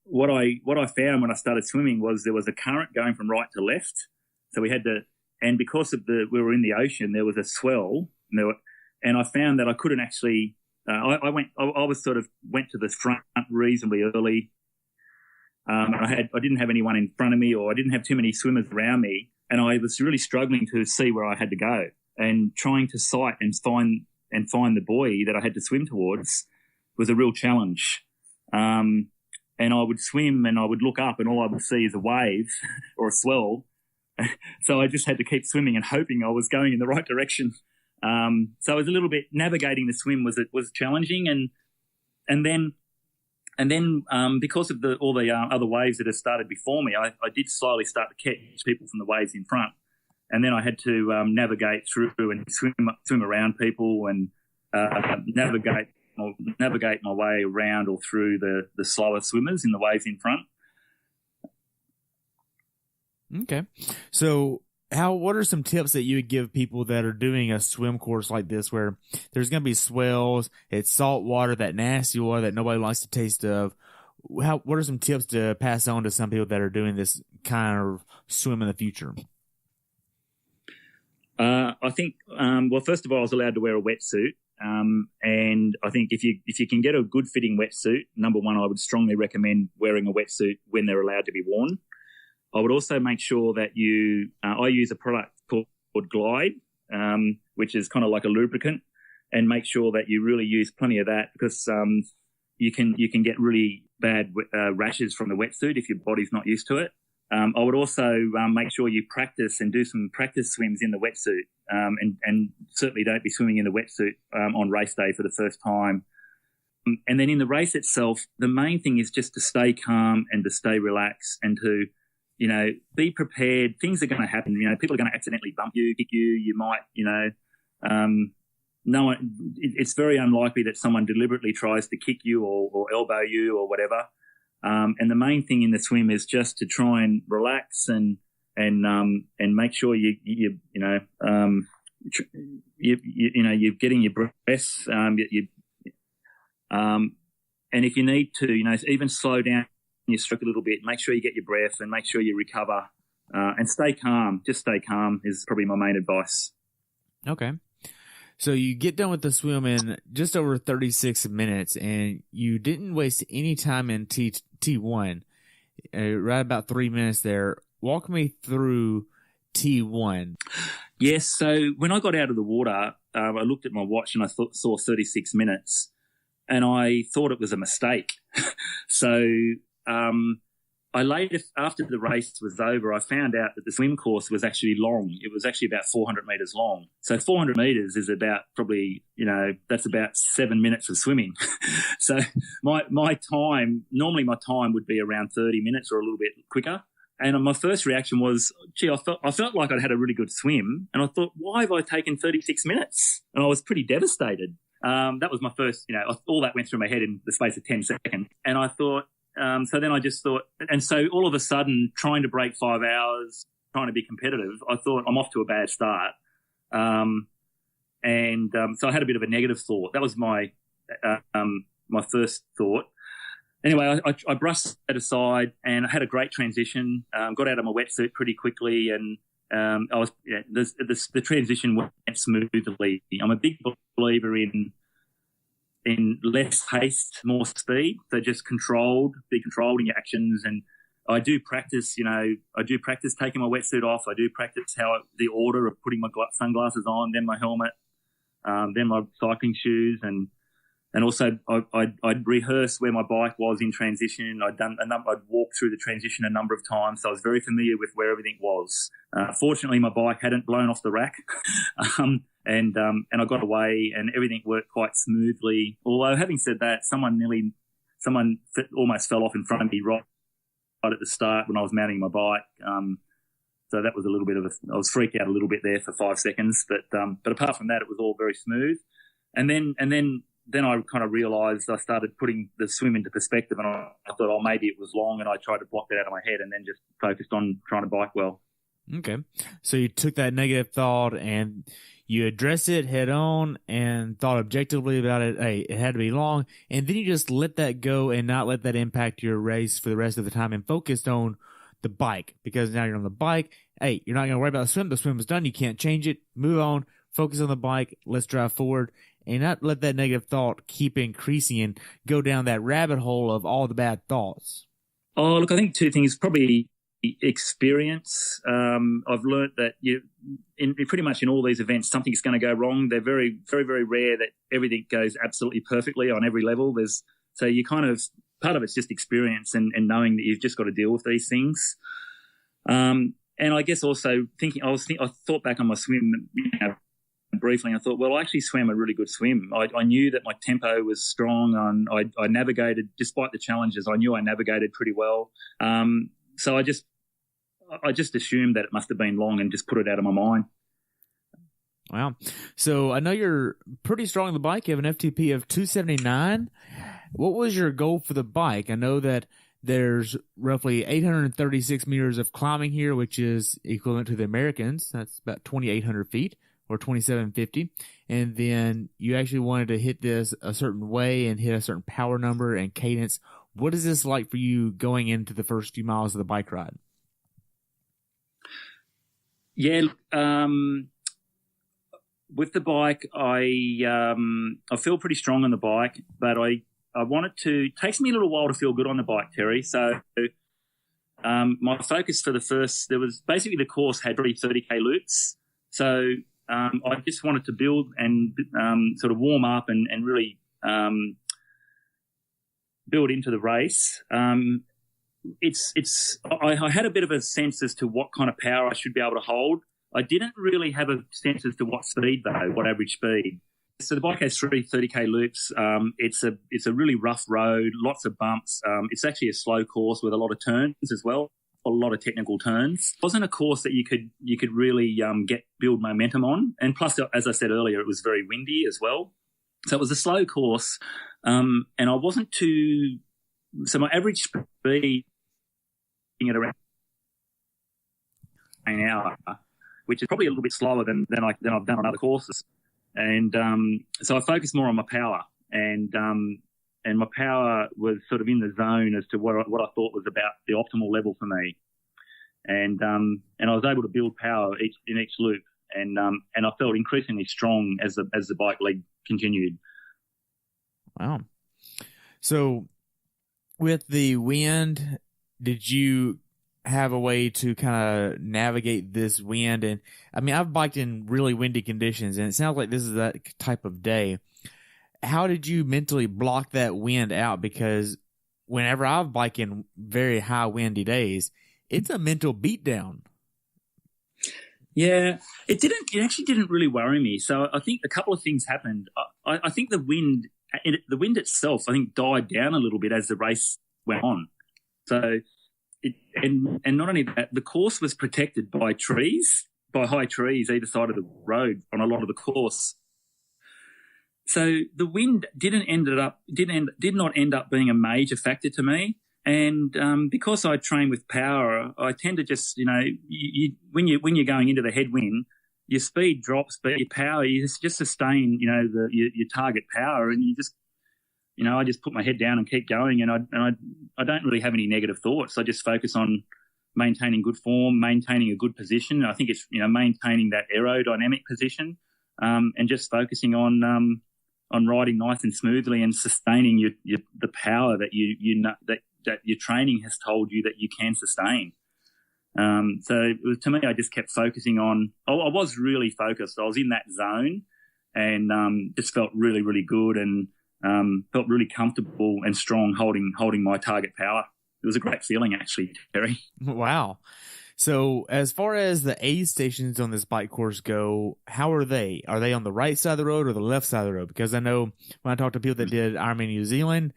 what I found when I started swimming was there was a current going from right to left. So we had to, and because we were in the ocean, there was a swell, and I found that I couldn't actually. I went to the front reasonably early. I didn't have anyone in front of me, or I didn't have too many swimmers around me, and I was really struggling to see where I had to go and trying to sight and find the buoy that I had to swim towards was a real challenge. And I would swim and I would look up and all I would see is a wave or a swell. So I just had to keep swimming and hoping I was going in the right direction. So it was a little bit, navigating the swim was challenging. And then because of all the other waves that had started before me, I did slowly start to catch people from the waves in front. And then I had to navigate through and swim around people and navigate my way around or through the slower swimmers in the waves in front. Okay. So what are some tips that you would give people that are doing a swim course like this where there's going to be swells, it's salt water, that nasty water that nobody likes to taste of? What are some tips to pass on to some people that are doing this kind of swim in the future? I think, first of all, I was allowed to wear a wetsuit. And I think if you can get a good fitting wetsuit, number one, I would strongly recommend wearing a wetsuit when they're allowed to be worn. I would also make sure that I use a product called Glide, which is kind of like a lubricant. and make sure that you really use plenty of that, because you can get really bad rashes from the wetsuit if your body's not used to it. I would also make sure you practice and do some practice swims in the wetsuit, and certainly don't be swimming in the wetsuit on race day for the first time. And then in the race itself, the main thing is just to stay calm and to stay relaxed and to, be prepared. Things are going to happen. People are going to accidentally bump you, kick you. You might, no one. It's very unlikely that someone deliberately tries to kick you or elbow you or whatever. And the main thing in the swim is just to try and relax and make sure you're getting your breath. And if you need to, even slow down your stroke a little bit, make sure you get your breath and make sure you recover, and stay calm. Just stay calm is probably my main advice. Okay. So you get done with the swim in just over 36 minutes, and you didn't waste any time in T1, right about 3 minutes there. Walk me through T1. Yes, so when I got out of the water, I looked at my watch and I saw 36 minutes, and I thought it was a mistake. So I later, after the race was over, I found out that the swim course was actually long. It was actually about 400 metres long. So 400 metres is about probably, that's about 7 minutes of swimming. So my time, normally my time would be around 30 minutes or a little bit quicker. And my first reaction was, I felt like I'd had a really good swim. And I thought, why have I taken 36 minutes? And I was pretty devastated. That was my first, all that went through my head in the space of 10 seconds. And I thought, so then I just thought, and so all of a sudden, trying to break 5 hours, trying to be competitive, I thought I'm off to a bad start. So I had a bit of a negative thought. That was my first thought. Anyway, I brushed that aside and I had a great transition, got out of my wetsuit pretty quickly, and the transition went smoothly. I'm a big believer in less haste, more speed. So just be controlled in your actions. And I do practice, taking my wetsuit off. I do practice the order of putting my sunglasses on, then my helmet, then my cycling shoes, and also I'd rehearse where my bike was in transition. I'd walked through the transition a number of times, so I was very familiar with where everything was. Fortunately, my bike hadn't blown off the rack. And I got away and everything worked quite smoothly. Although, having said that, someone almost fell off in front of me right at the start when I was mounting my bike. So that was a little bit I was freaked out a little bit there for 5 seconds. But apart from that, it was all very smooth. And then I kind of realised, I started putting the swim into perspective, and I thought, maybe it was long, and I tried to block that out of my head and then just focused on trying to bike well. Okay. So you took that negative thought and you addressed it head on and thought objectively about it. Hey, it had to be long. And then you just let that go and not let that impact your race for the rest of the time, and focused on the bike, because now you're on the bike. Hey, you're not going to worry about the swim. The swim is done. You can't change it. Move on. Focus on the bike. Let's drive forward, and not let that negative thought keep increasing and go down that rabbit hole of all the bad thoughts. Oh, look, I think two things. Probably experience. I've learnt that pretty much in all these events, something's going to go wrong. They're very, very, very rare that everything goes absolutely perfectly on every level. So you kind of, part of it's just experience and knowing that you've just got to deal with these things. And I guess also I thought back on my swim, briefly, and I thought, well, I actually swam a really good swim. I knew that my tempo was strong, and I navigated, despite the challenges, I knew I navigated pretty well. So I just assumed that it must have been long and just put it out of my mind. Wow. So I know you're pretty strong on the bike. You have an FTP of 279. What was your goal for the bike? I know that there's roughly 836 meters of climbing here, which is equivalent to the Americans. That's about 2,800 feet or 2,750. And then you actually wanted to hit this a certain way and hit a certain power number and cadence. What is this like for you going into the first few miles of the bike ride? Yeah, with the bike, I feel pretty strong on the bike, but I wanted to. It takes me a little while to feel good on the bike, Terry. So my focus for the course had 30K loops. So I just wanted to build and sort of warm up and really build into the race. I had a bit of a sense as to what kind of power I should be able to hold. I didn't really have a sense as to what speed though, what average speed. So the bike has 3 30K loops. It's a really rough road, lots of bumps. It's actually a slow course with a lot of turns as well, a lot of technical turns. It wasn't a course that you could really build momentum on. And plus, as I said earlier, it was very windy as well. So it was a slow course, and I wasn't too. So my average speed at around an hour, which is probably a little bit slower than I've done on other courses. And so I focused more on my power, and my power was sort of in the zone as to what I thought was about the optimal level for me. And I was able to build power in each loop, and I felt increasingly strong as the bike leg continued. Wow. So with the wind, did you have a way to kind of navigate this wind? And I mean, I've biked in really windy conditions, and it sounds like this is that type of day. How did you mentally block that wind out? Because whenever I've biked in very high windy days, it's a mental beatdown. Yeah, it actually didn't really worry me. So I think a couple of things happened. I think the wind itself, I think, died down a little bit as the race went on. So and not only that, the course was protected by high trees either side of the road on a lot of the course. So the wind did not end up being a major factor to me. And because I train with power, I tend to just, when you're going into the headwind, your speed drops, but your power, you just sustain, your target power, and you just, I just put my head down and keep going, and I don't really have any negative thoughts. I just focus on maintaining good form, maintaining a good position. I think it's maintaining that aerodynamic position, and just focusing on riding nice and smoothly and sustaining the power that that your training has told you that you can sustain. So to me, I just kept focusing on. I was really focused. I was in that zone, and just felt really, really good, and felt really comfortable and strong holding my target power. It was a great feeling, actually, Terry. Wow. So as far as the aid stations on this bike course go, how are they? Are they on the right side of the road or the left side of the road? Because I know when I talk to people that did Ironman New Zealand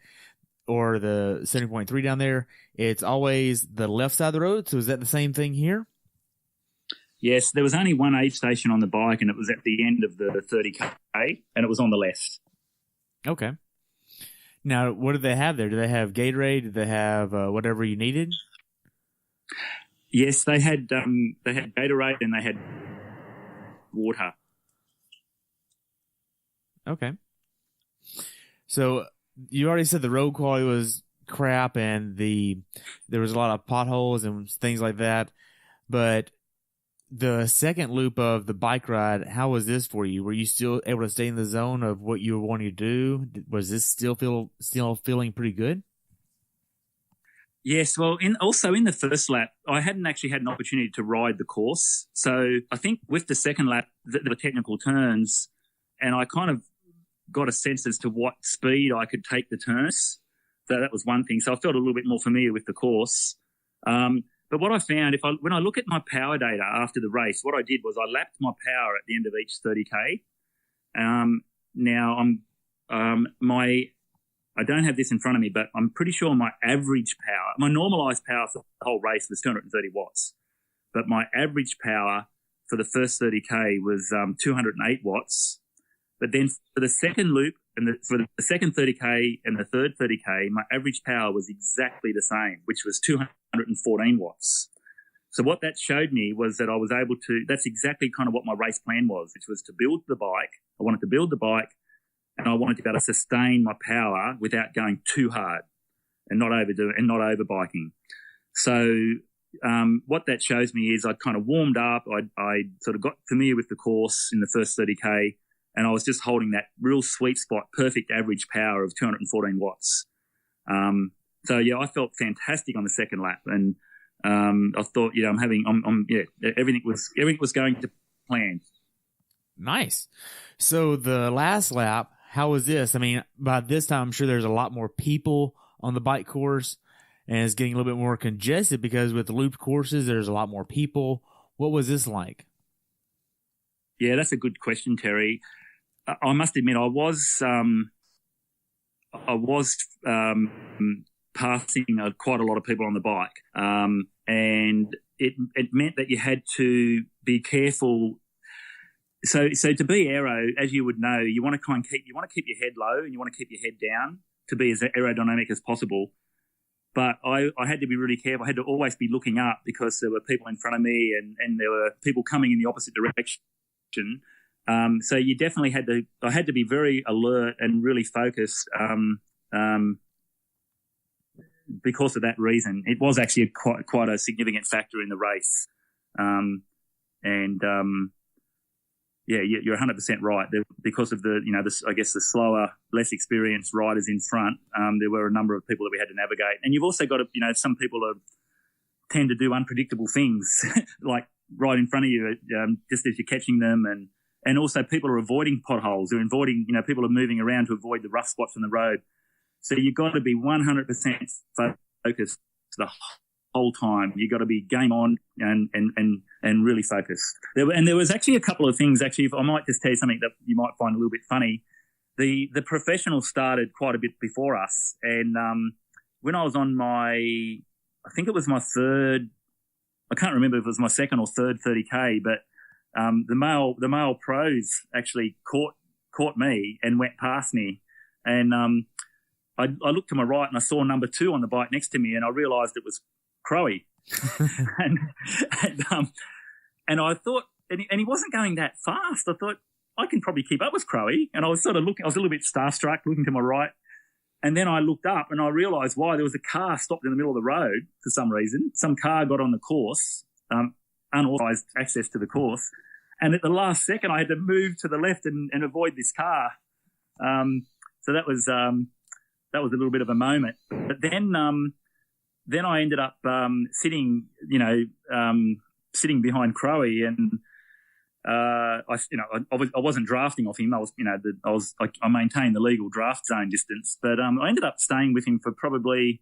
or the 70.3 down there, it's always the left side of the road. So is that the same thing here? Yes, there was only one aid station on the bike, and it was at the end of the 30K, and it was on the left. Okay. Now, what did they have there? Do they have Gatorade? Did they have whatever you needed? Yes, they had Gatorade and they had water. Okay. So you already said the road quality was crap and there was a lot of potholes and things like that. But the second loop of the bike ride, how was this for you? Were you still able to stay in the zone of what you were wanting to do? Was this still feeling pretty good? Yes, well, also in the first lap, I hadn't actually had an opportunity to ride the course. So I think with the second lap, the technical turns, and I kind of got a sense as to what speed I could take the turns. So that was one thing. So I felt a little bit more familiar with the course. But what I found, when I look at my power data after the race, what I did was I lapped my power at the end of each 30K. Now I don't have this in front of me, but I'm pretty sure my average power, my normalized power for the whole race was 230 watts. But my average power for the first 30K was 208 watts. But then for the second loop and for the second 30K and the third 30K, my average power was exactly the same, which was 214 watts. So what that showed me was that I was able to, that's exactly kind of what my race plan was, which was to build the bike. I wanted to build the bike and I wanted to be able to sustain my power without going too hard and not over biking. So what that shows me is I kind of warmed up. I sort of got familiar with the course in the first 30K, and I was just holding that real sweet spot, perfect average power of 214 watts. So yeah, I felt fantastic on the second lap, and I thought, everything was going to plan. Nice. So the last lap, how was this? I mean, by this time, I'm sure there's a lot more people on the bike course, and it's getting a little bit more congested because with the looped courses, there's a lot more people. What was this like? Yeah, that's a good question, Terry. I must admit, I was passing quite a lot of people on the bike, and it meant that you had to be careful. So to be aero, as you would know, you want to keep your head low and you want to keep your head down to be as aerodynamic as possible. But I had to be really careful. I had to always be looking up because there were people in front of me and there were people coming in the opposite direction. So you definitely I had to be very alert and really focused because of that reason. It was actually quite a significant factor in the race. Yeah, you're 100% right. Because of the slower, less experienced riders in front, there were a number of people that we had to navigate. And you've also got some people tend to do unpredictable things, like right in front of you, just as you're catching them, and also people are avoiding potholes. They're avoiding, people are moving around to avoid the rough spots on the road. So you've got to be 100% focused the whole time. You've got to be game on and really focused. There was actually a couple of things, if I might just tell you something that you might find a little bit funny. The professionals started quite a bit before us. And when I was on I think it was my third, I can't remember if it was my second or third 30K, but the male pros actually caught me and went past me. And I looked to my right and I saw number 2 on the bike next to me, and I realised it was Crowy. and I thought, and he wasn't going that fast. I thought, I can probably keep up with Crowy. And I was sort of looking, I was a little bit starstruck looking to my right. And then I looked up and I realised why. There was a car stopped in the middle of the road for some reason. Some car got on the course, unauthorised access to the course. And at the last second, I had to move to the left and avoid this car. So that was a little bit of a moment. But then I ended up sitting behind Crowy, and I wasn't drafting off him. I maintained the legal draft zone distance, but I ended up staying with him for probably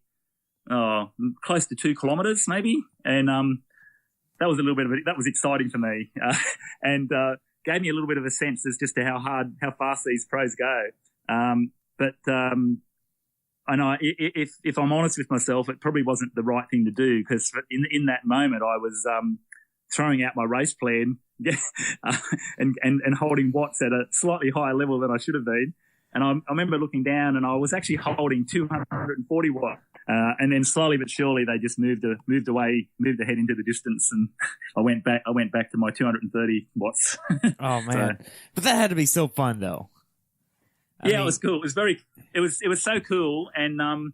close to 2 kilometres maybe, and that was that was exciting for me, and gave me a little bit of a sense as just to how fast these pros go. But I know if I'm honest with myself, it probably wasn't the right thing to do, because in that moment I was throwing out my race plan and holding watts at a slightly higher level than I should have been. And I remember looking down and I was actually holding 240 watts. And then slowly but surely they just moved ahead into the distance, and I went back to my 230 watts. Oh man. But that had to be so fun though. I mean, it was cool. It was so cool. And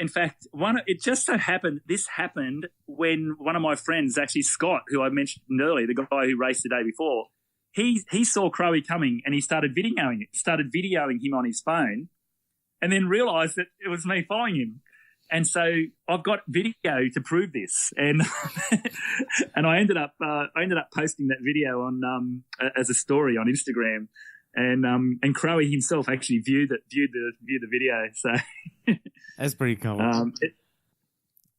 in fact, it just so happened this happened when one of my friends, actually Scott, who I mentioned earlier, the guy who raced the day before, he saw Crowy coming and he started videoing him on his phone, and then realised that it was me following him. And so I've got video to prove this, and and I ended up posting that video on as a story on Instagram. And Crowy himself actually viewed the video. So that's pretty cool.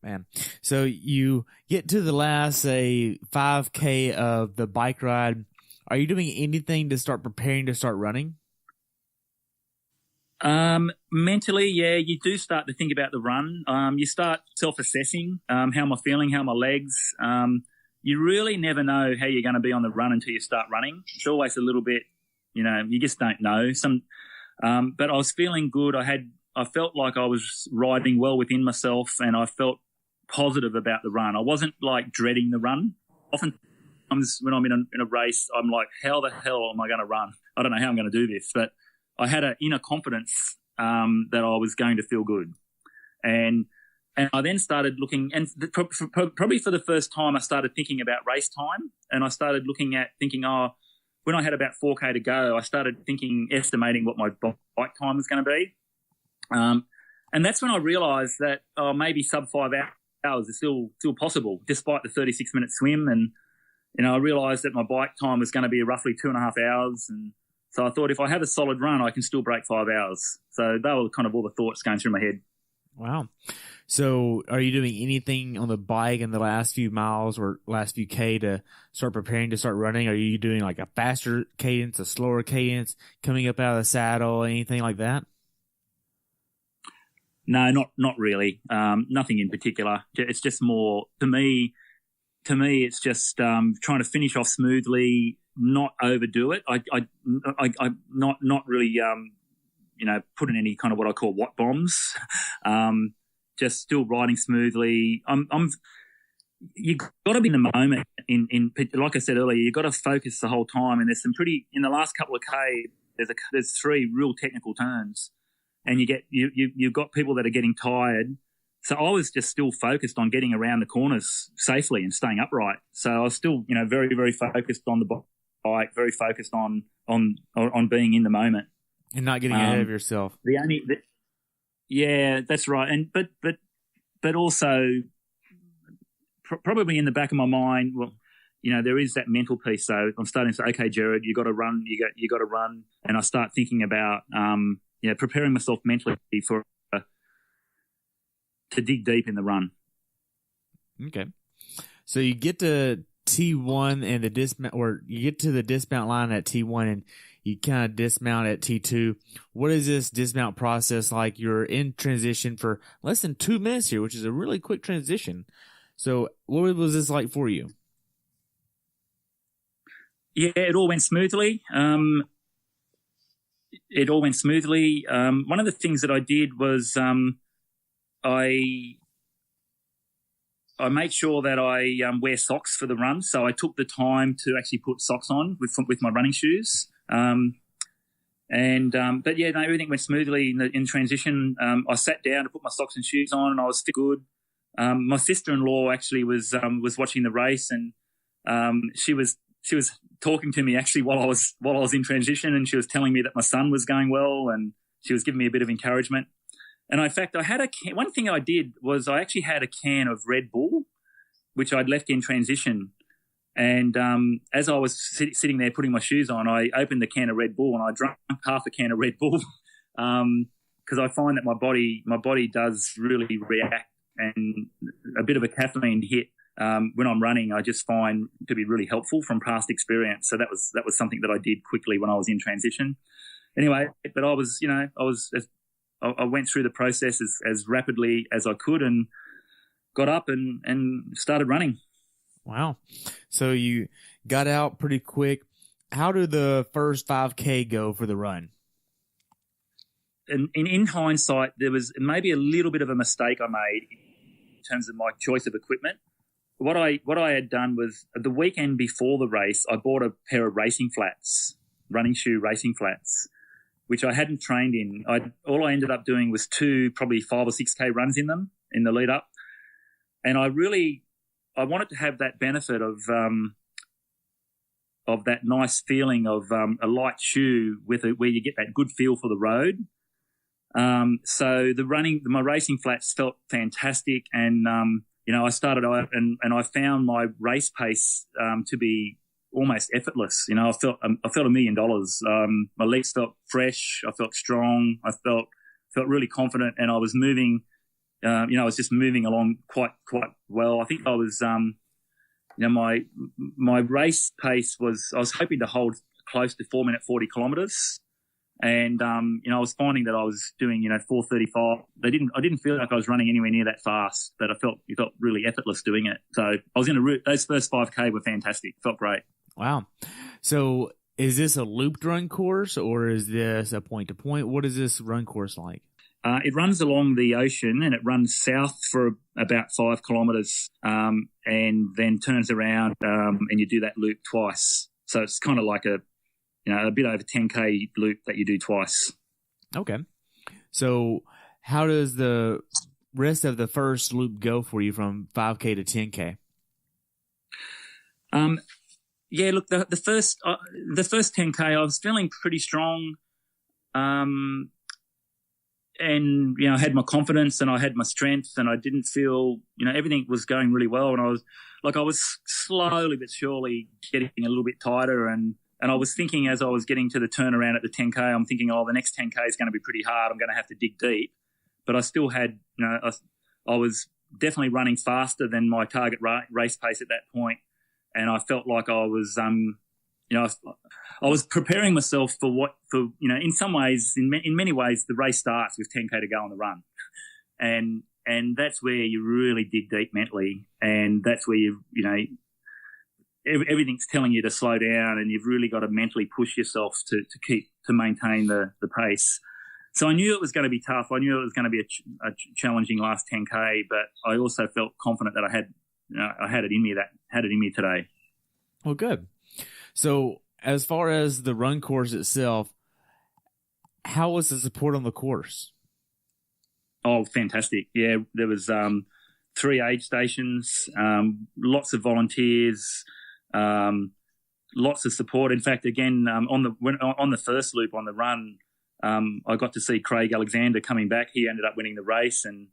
Man. So you get to the last, say, 5K of the bike ride. Are you doing anything to start preparing to start running? Mentally, yeah, you do start to think about the run. You start self-assessing, how am I feeling, how are my legs. You really never know how you're going to be on the run until you start running. It's always a little bit, you just don't know. But I was feeling good. I felt like I was riding well within myself, and I felt positive about the run. I wasn't like dreading the run. Oftentimes when I'm in a race, I'm like, how the hell am I going to run? I don't know how I'm going to do this. But I had an inner confidence that I was going to feel good. And I then started looking, and probably for the first time, I started thinking about race time, and I started thinking, when I had about 4K to go, I started estimating what my bike time was going to be. And that's when I realised that maybe sub 5 hours is still possible, despite the 36-minute swim. I realised that my bike time was going to be roughly 2.5 hours, and so I thought if I have a solid run, I can still break 5 hours. So they were kind of all the thoughts going through my head. Wow. So are you doing anything on the bike in the last few miles or last few K to start preparing to start running? Are you doing like a faster cadence, a slower cadence, coming up out of the saddle, anything like that? No, not really. Nothing in particular. It's just more, to me, it's just trying to finish off smoothly, not overdo it. I not really put in any kind of what I call watt bombs. Just still riding smoothly. You got to be in the moment. In like I said earlier, you got to focus the whole time. And there's some in the last couple of K. There's 3 real technical turns, and you've got people that are getting tired. So I was just still focused on getting around the corners safely and staying upright. So I was still, very, very focused on the bike, very focused on being in the moment and not getting ahead of yourself. Yeah, that's right. And but also probably in the back of my mind, well, there is that mental piece. So I'm starting to say, okay, Gerard, you got to run. You got to run, and I start thinking about preparing myself mentally to dig deep in the run. Okay. So you get to T1 and the dismount, or you get to the dismount line at T1 and you kind of dismount at T2. What is this dismount process like? You're in transition for less than 2 minutes here, which is a really quick transition. So what was this like for you? Yeah, it all went smoothly. One of the things that I did was I made sure that I wear socks for the run. So I took the time to actually put socks on with my running shoes. But yeah, no, everything went smoothly in transition. I sat down to put my socks and shoes on, and I was good. My sister-in-law actually was watching the race, and she was talking to me actually while I was in transition, and she was telling me that my son was going well, and she was giving me a bit of encouragement. And in fact, I had one thing I did was I actually had a can of Red Bull, which I'd left in transition. And as I was sitting there putting my shoes on, I opened the can of Red Bull and I drank half a can of Red Bull because I find that my body does really react, and a bit of a caffeine hit when I'm running, I just find to be really helpful from past experience. So that was something that I did quickly when I was in transition. Anyway, but I went through the process as rapidly as I could and got up and started running. Wow. So you got out pretty quick. How did the first 5K go for the run? And in hindsight, there was maybe a little bit of a mistake I made in terms of my choice of equipment. What I had done was the weekend before the race, I bought a pair of running shoe racing flats, which I hadn't trained in. All I ended up doing was 2, probably 5 or 6K runs in them in the lead up. And I wanted to have that benefit of that nice feeling of a light shoe where you get that good feel for the road. So my racing flats felt fantastic. And, I started out and I found my race pace to be almost effortless. I felt $1 million. My legs felt fresh. I felt strong. I felt really confident, and I was moving. I was just moving along quite well. I think I was, my race pace was. I was hoping to hold close to 4-minute 40 kilometres, and I was finding that I was doing 4:35. I didn't feel like I was running anywhere near that fast, but it felt really effortless doing it. So I was in a route. Those first 5K were fantastic. Felt great. Wow. So is this a looped run course or is this a point to point? What is this run course like? It runs along the ocean and it runs south for about 5 kilometres and then turns around and you do that loop twice. So it's kind of like a bit over 10K loop that you do twice. Okay. So how does the rest of the first loop go for you from 5K to 10K? Yeah, look, the first 10K, I was feeling pretty strong. I had my confidence and I had my strength and I didn't feel, everything was going really well. And I was slowly but surely getting a little bit tighter. And I was thinking as I was getting to the turnaround at the 10K, I'm thinking, the next 10K is going to be pretty hard. I'm going to have to dig deep. But I still had, I was definitely running faster than my target race pace at that point. And I felt like I was, I was preparing myself for in some ways, in many ways, the race starts with 10K to go on the run. And that's where you really dig deep mentally. And that's where everything's telling you to slow down and you've really got to mentally push yourself to maintain the pace. So I knew it was going to be tough. I knew it was going to be a challenging last 10K, but I also felt confident that I had it in me today. Well, good. So as far as the run course itself, how was the support on the course? Oh, fantastic. Yeah, there was 3 aid stations, lots of volunteers, lots of support. In fact, again, on the first loop on the run, I got to see Craig Alexander coming back. He ended up winning the race, and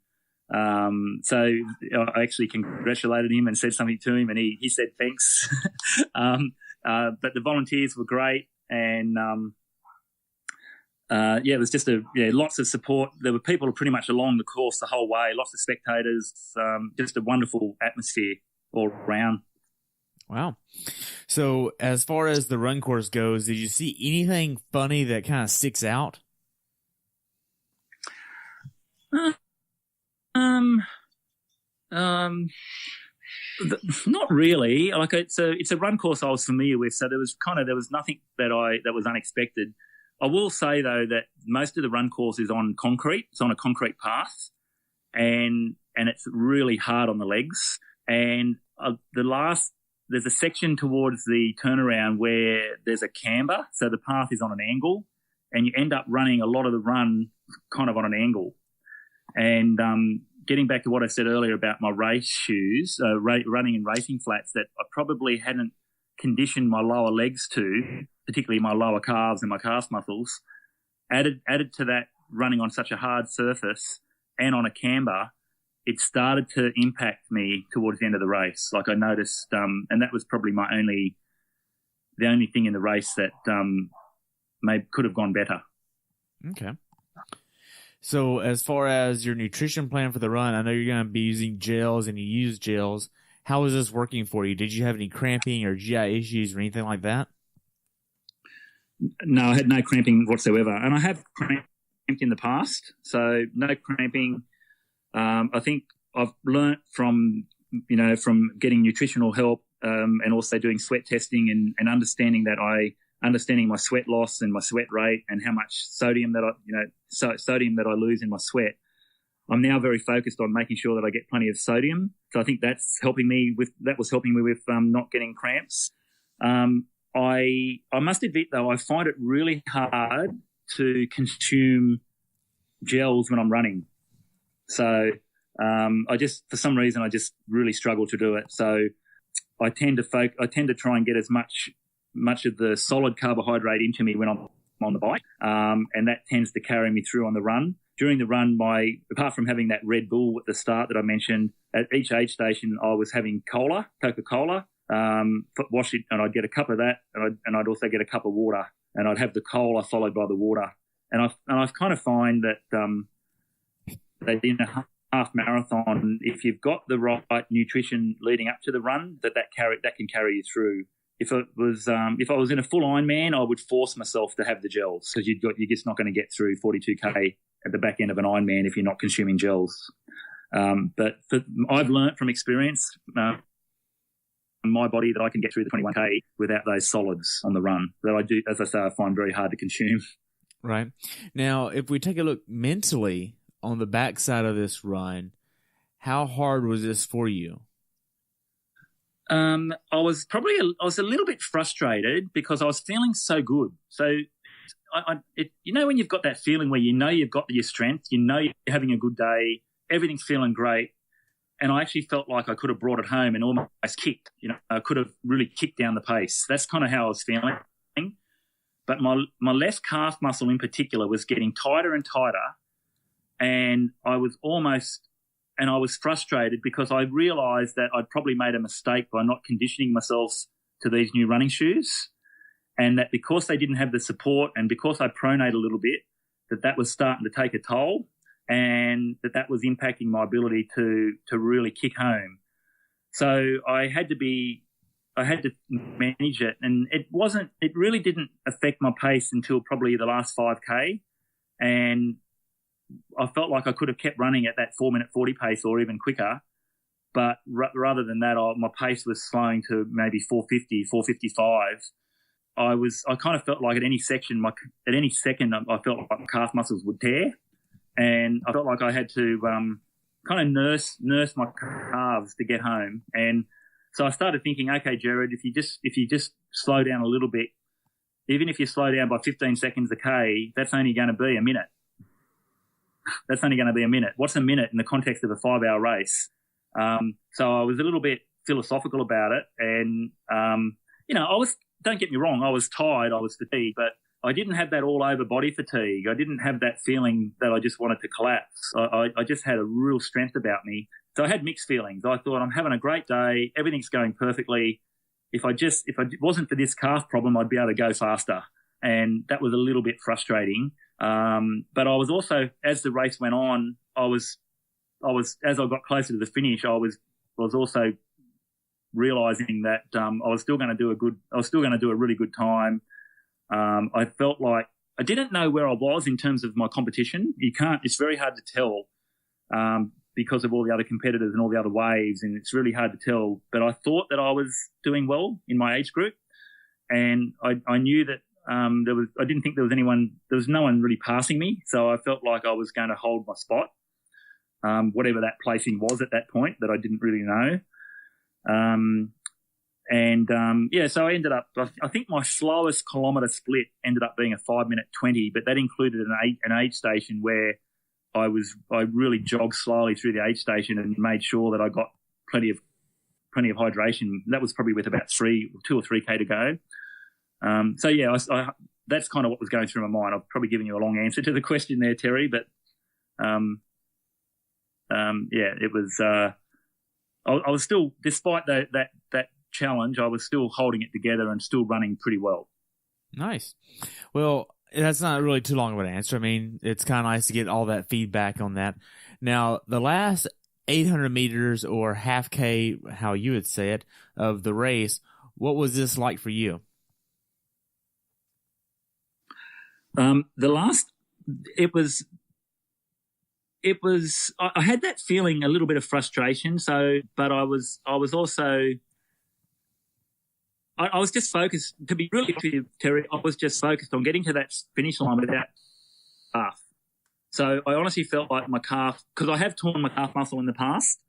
so I actually congratulated him and said something to him, and he said thanks. But the volunteers were great, and it was just lots of support. There were people pretty much along the course the whole way, lots of spectators, just a wonderful atmosphere all around. Wow. So as far as the run course goes, did you see anything funny that kind of sticks out? Not really. Like it's a run course I was familiar with, so there was nothing that was unexpected. I will say though that most of the run course is on concrete. It's on a concrete path, and it's really hard on the legs. And there's a section towards the turnaround where there's a camber, so the path is on an angle, and you end up running a lot of the run kind of on an angle. And getting back to what I said earlier about my race shoes, running in racing flats that I probably hadn't conditioned my lower legs to, particularly my lower calves and my calf muscles, added to that running on such a hard surface and on a camber, it started to impact me towards the end of the race. Like I noticed, and that was probably the only thing in the race that could have gone better. Okay. So as far as your nutrition plan for the run, I know you're going to be using gels and you use gels. How is this working for you? Did you have any cramping or GI issues or anything like that? No, I had no cramping whatsoever. And I have cramped in the past, so no cramping. I think I've learnt from getting nutritional help and also doing sweat testing and understanding my sweat loss and my sweat rate and how much sodium that I lose in my sweat. I'm now very focused on making sure that I get plenty of sodium. So I think that was helping me with not getting cramps. I must admit though, I find it really hard to consume gels when I'm running. So for some reason I just really struggle to do it. So I tend to try and get as much of the solid carbohydrate into me when I'm on the bike, and that tends to carry me through on the run. During the run, apart from having that Red Bull at the start that I mentioned, at each aid station I was having Coca-Cola, wash it, and I'd get a cup of that, and I'd also get a cup of water, and I'd have the cola followed by the water. And I kind of find that in a half marathon, if you've got the right nutrition leading up to the run, that can carry you through. If I was in a full Ironman, I would force myself to have the gels because you're just not going to get through 42K at the back end of an Ironman if you're not consuming gels. But I've learnt from experience in my body that I can get through the 21K without those solids on the run that I do, as I say, I find very hard to consume. Right. Now, if we take a look mentally on the backside of this run, how hard was this for you? I was a little bit frustrated because I was feeling so good. So, when you've got that feeling where you've got your strength, you're having a good day, everything's feeling great, and I actually felt like I could have brought it home and almost kicked. I could have really kicked down the pace. That's kind of how I was feeling. But my left calf muscle in particular was getting tighter and tighter, and I was frustrated because I realised that I'd probably made a mistake by not conditioning myself to these new running shoes, and that because they didn't have the support and because I pronate a little bit, that was starting to take a toll, and that was impacting my ability to really kick home. So I had to manage it, and it really didn't affect my pace until probably the last 5K, and I felt like I could have kept running at that 4:40 pace or even quicker, but rather than that, my pace was slowing to maybe 4:50, 4:55. I kind of felt like at any second, I felt like my calf muscles would tear, and I felt like I had to kind of nurse my calves to get home. And so I started thinking, okay, Gerard, if you just slow down a little bit, even if you slow down by 15 seconds a K, that's only going to be a minute. That's only going to be a minute. What's a minute in the context of a 5-hour race? So I was a little bit philosophical about it, and don't get me wrong, I was tired, I was fatigued, but I didn't have that all over body fatigue. I didn't have that feeling that I just wanted to collapse. I just had a real strength about me. So I had mixed feelings. I thought, I'm having a great day, everything's going perfectly. If it wasn't for this calf problem, I'd be able to go faster. And that was a little bit frustrating. But I was also, as the race went on, as I got closer to the finish, I was also realizing that I was still going to do a really good time. I felt like I didn't know where I was in terms of my competition. It's very hard to tell because of all the other competitors and all the other waves, and it's really hard to tell. But I thought that I was doing well in my age group, and I knew that I didn't think there was no one really passing me, so I felt like I was going to hold my spot, whatever that placing was at that point that I didn't really know. So I ended up, I think my slowest kilometre split ended up being a 5:20, but that included an aid station where I really jogged slowly through the aid station and made sure that I got plenty of hydration. That was probably with about 2 or 3K to go. That's kind of what was going through my mind. I've probably given you a long answer to the question there, Terry, but it was. I was still, despite that challenge, I was still holding it together and still running pretty well. Nice. Well, that's not really too long of an answer. I mean, it's kind of nice to get all that feedback on that. Now, the last 800 meters or half K, how you would say it, of the race, what was this like for you? I had that feeling, a little bit of frustration. But I was also, I was just focused, to be really with you, Terry, I was just focused on getting to that finish line without calf. So I honestly felt like my calf, because I have torn my calf muscle in the past,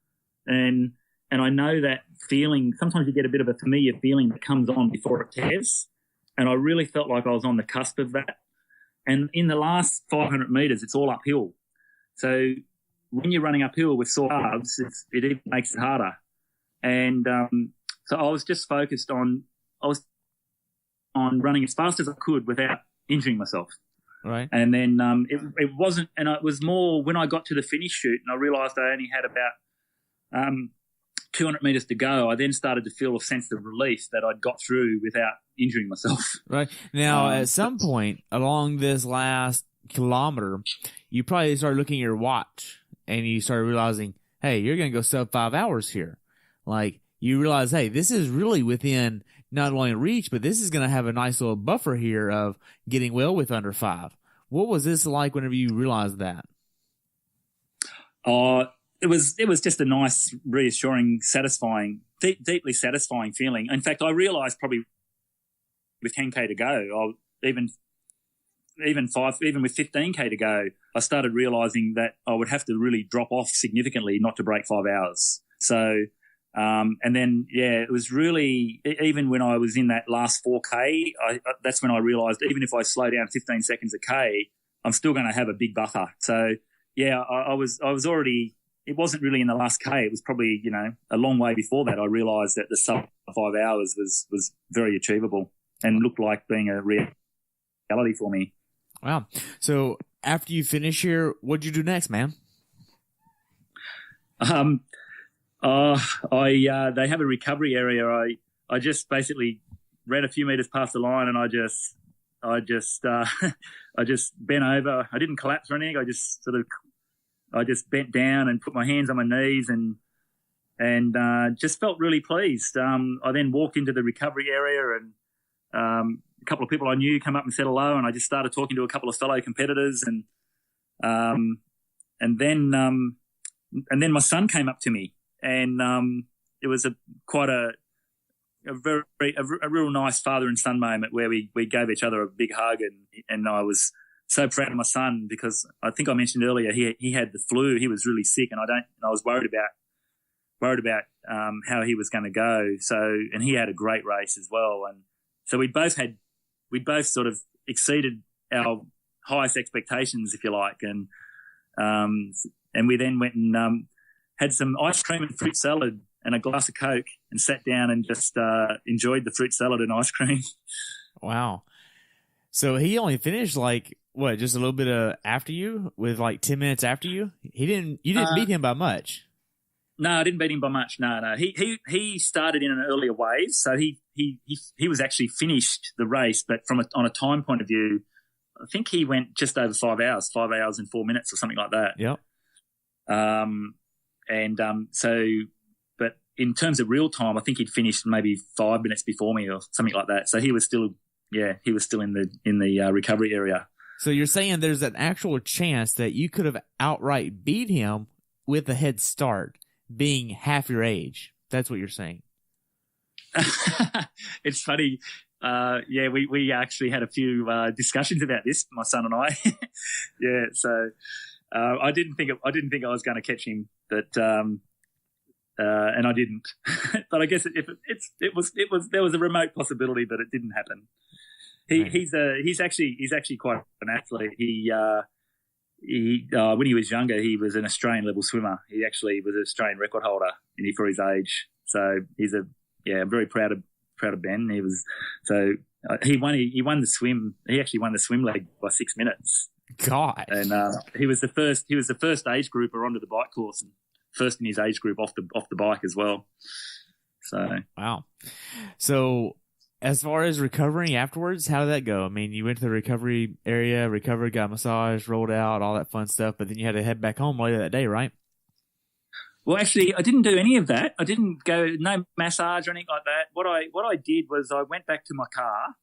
and I know that feeling, sometimes you get a bit of a familiar feeling that comes on before it tears, and I really felt like I was on the cusp of that. And in the last 500 metres, it's all uphill. So when you're running uphill with sore calves, it even makes it harder. And so I was just focused on running as fast as I could without injuring myself. Right. And then it wasn't, and it was more when I got to the finish chute and I realised I only had about 200 metres to go, I then started to feel a sense of relief that I'd got through without injuring myself. Right. Now, at some point along this last kilometer, you probably started looking at your watch and you started realizing, hey, you're going to go sub 5 hours here. Like, you realize, hey, this is really within not only reach, but this is going to have a nice little buffer here of getting well with under 5. What was this like whenever you realized that? It was just a nice, reassuring, satisfying, deeply satisfying feeling. In fact, I realized probably with 10K to go, even with 15K to go, I started realizing that I would have to really drop off significantly not to break 5 hours. So, and then, it was really, even when I was in that last 4K, that's when I realized even if I slow down 15 seconds a K, I'm still going to have a big buffer. So, I was already, it wasn't really in the last K. It was probably, a long way before that. I realized that the sub 5 hours was very achievable and looked like being a reality for me. Wow. So after you finish here, what'd you do next, man? They have a recovery area. I just basically ran a few meters past the line, and I just I just bent over. I didn't collapse or anything. I just bent down and put my hands on my knees and just felt really pleased. I then walked into the recovery area, and a couple of people I knew come up and said hello, and I just started talking to a couple of fellow competitors, and then my son came up to me, and it was a real nice father and son moment where we gave each other a big hug, and I was so proud of my son because I think I mentioned earlier he had the flu. He was really sick, and I was worried about how he was going to go. So, and he had a great race as well, and so we both sort of exceeded our highest expectations, if you like, and we then went and had some ice cream and fruit salad and a glass of Coke and sat down and just enjoyed the fruit salad and ice cream. Wow. So he only finished just a little bit after you, with 10 minutes after you? You didn't beat him by much. No, I didn't beat him by much. No. He started in an earlier ways, so he was actually finished the race, but on a time point of view, I think he went just over 5 hours, 5 hours and 4 minutes or something like that. Yep. But in terms of real time, I think he'd finished maybe 5 minutes before me or something like that. So he was still in the recovery area. So you're saying there's an actual chance that you could have outright beat him with a head start, being half your age. That's what you're saying. It's funny. We actually had a few discussions about this, my son and I. Yeah, so I didn't think I was going to catch him, but and I didn't. But I guess there was a remote possibility, but it didn't happen. He's actually quite an athlete. He when he was younger, he was an Australian level swimmer. He actually was an Australian record holder for his age. So he's I'm very proud of Ben. He won the swim. He actually won the swim leg by 6 minutes. God. And he was the first age grouper onto the bike course, and first in his age group off the bike as well. So wow. So as far as recovering afterwards, how did that go? I mean, you went to the recovery area, recovered, got a massage, rolled out, all that fun stuff, but then you had to head back home later that day, right? Well, actually, I didn't do any of that. I didn't go, no massage or anything like that. What I did was I went back to my car.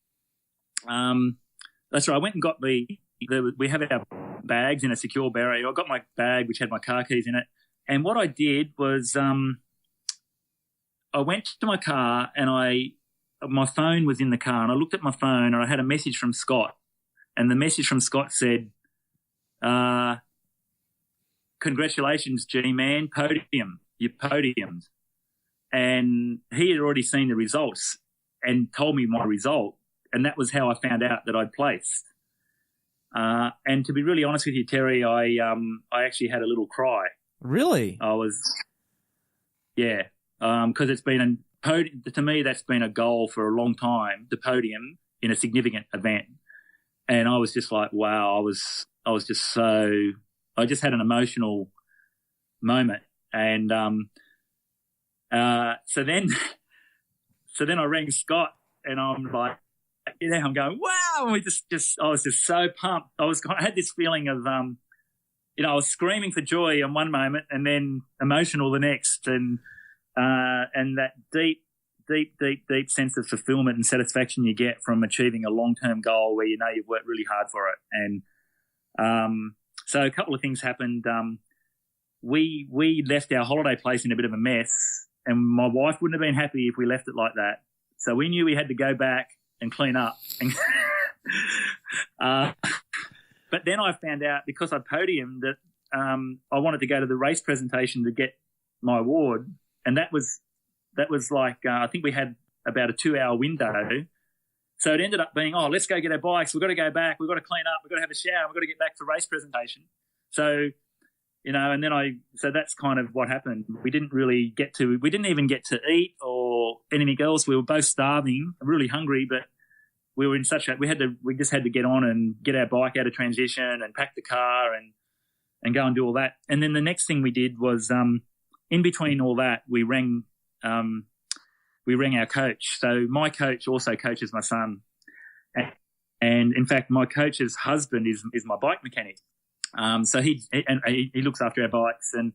That's right. I went and got we have our bags in a secure barrier. I got my bag, which had my car keys in it. And what I did was I went to my car, and my phone was in the car, and I looked at my phone, and I had a message from Scott. And the message from Scott said, congratulations, G-Man, podium. You podiumed. And he had already seen the results and told me my result, and that was how I found out that I'd placed. And to be really honest with you, Terry, I actually had a little cry. Really? I was, yeah, because it's been to me, that's been a goal for a long time, the podium in a significant event. And I was just like, wow, I just had an emotional moment. And so then I rang Scott, and I'm like, I'm going, wow. And I was just so pumped. I had this feeling of, I was screaming for joy on one moment and then emotional the next. And that deep sense of fulfillment and satisfaction you get from achieving a long-term goal where you've worked really hard for it. And so a couple of things happened. We left our holiday place in a bit of a mess, and my wife wouldn't have been happy if we left it like that. So we knew we had to go back and clean up. But then I found out, because I podiumed, that I wanted to go to the race presentation to get my award, and that was like I think we had about a 2-hour window. So it ended up being, let's go get our bikes. We've got to go back. We've got to clean up. We've got to have a shower. We've got to get back to race presentation. So, and then so that's kind of what happened. We didn't even get to eat or anything else. We were both starving, really hungry, but we were in such a we just had to get on and get our bike out of transition and pack the car and go and do all that. And then the next thing we did was in between all that, we rang our coach. So my coach also coaches my son, and in fact, my coach's husband is my bike mechanic. So he looks after our bikes, and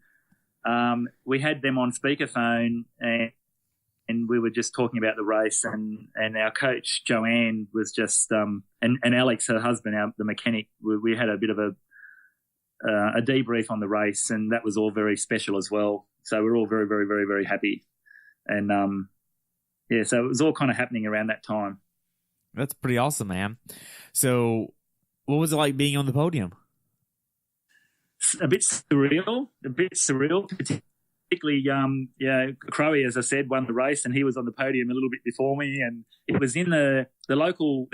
we had them on speakerphone, and we were just talking about the race, and our coach Joanne was just and Alex, her husband, the mechanic. We had a bit of a debrief on the race, and that was all very special as well. So we're all very, very, very, very happy, and so it was all kind of happening around that time. That's pretty awesome, man. So, what was it like being on the podium? A bit surreal, particularly, Crowe, as I said, won the race, and he was on the podium a little bit before me, and it was in there's a local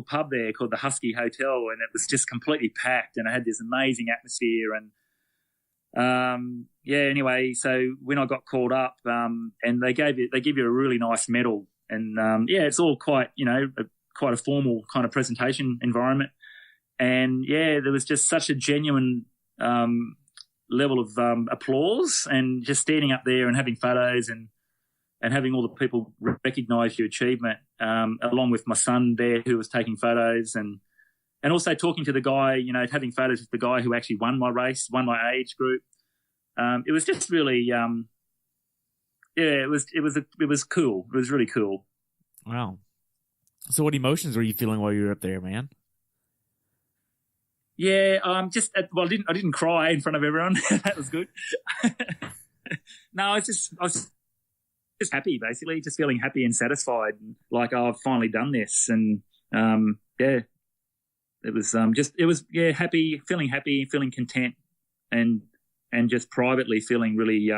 pub there called the Husky Hotel, and it was just completely packed, and it had this amazing atmosphere, and anyway, so when I got called up, and they give you a really nice medal, and it's all quite a formal kind of presentation environment, and there was just such a genuine level of applause, and just standing up there and having photos and having all the people recognise your achievement, along with my son there who was taking photos, and also talking to the guy, having photos with the guy who actually won my race, won my age group. It was just really, it was cool. It was really cool. Wow. So what emotions were you feeling while you were up there, man? Yeah, I didn't cry in front of everyone. That was good. No, I was just happy, basically, just feeling happy and satisfied, like I've finally done this, and it was happy, feeling content, and just privately feeling really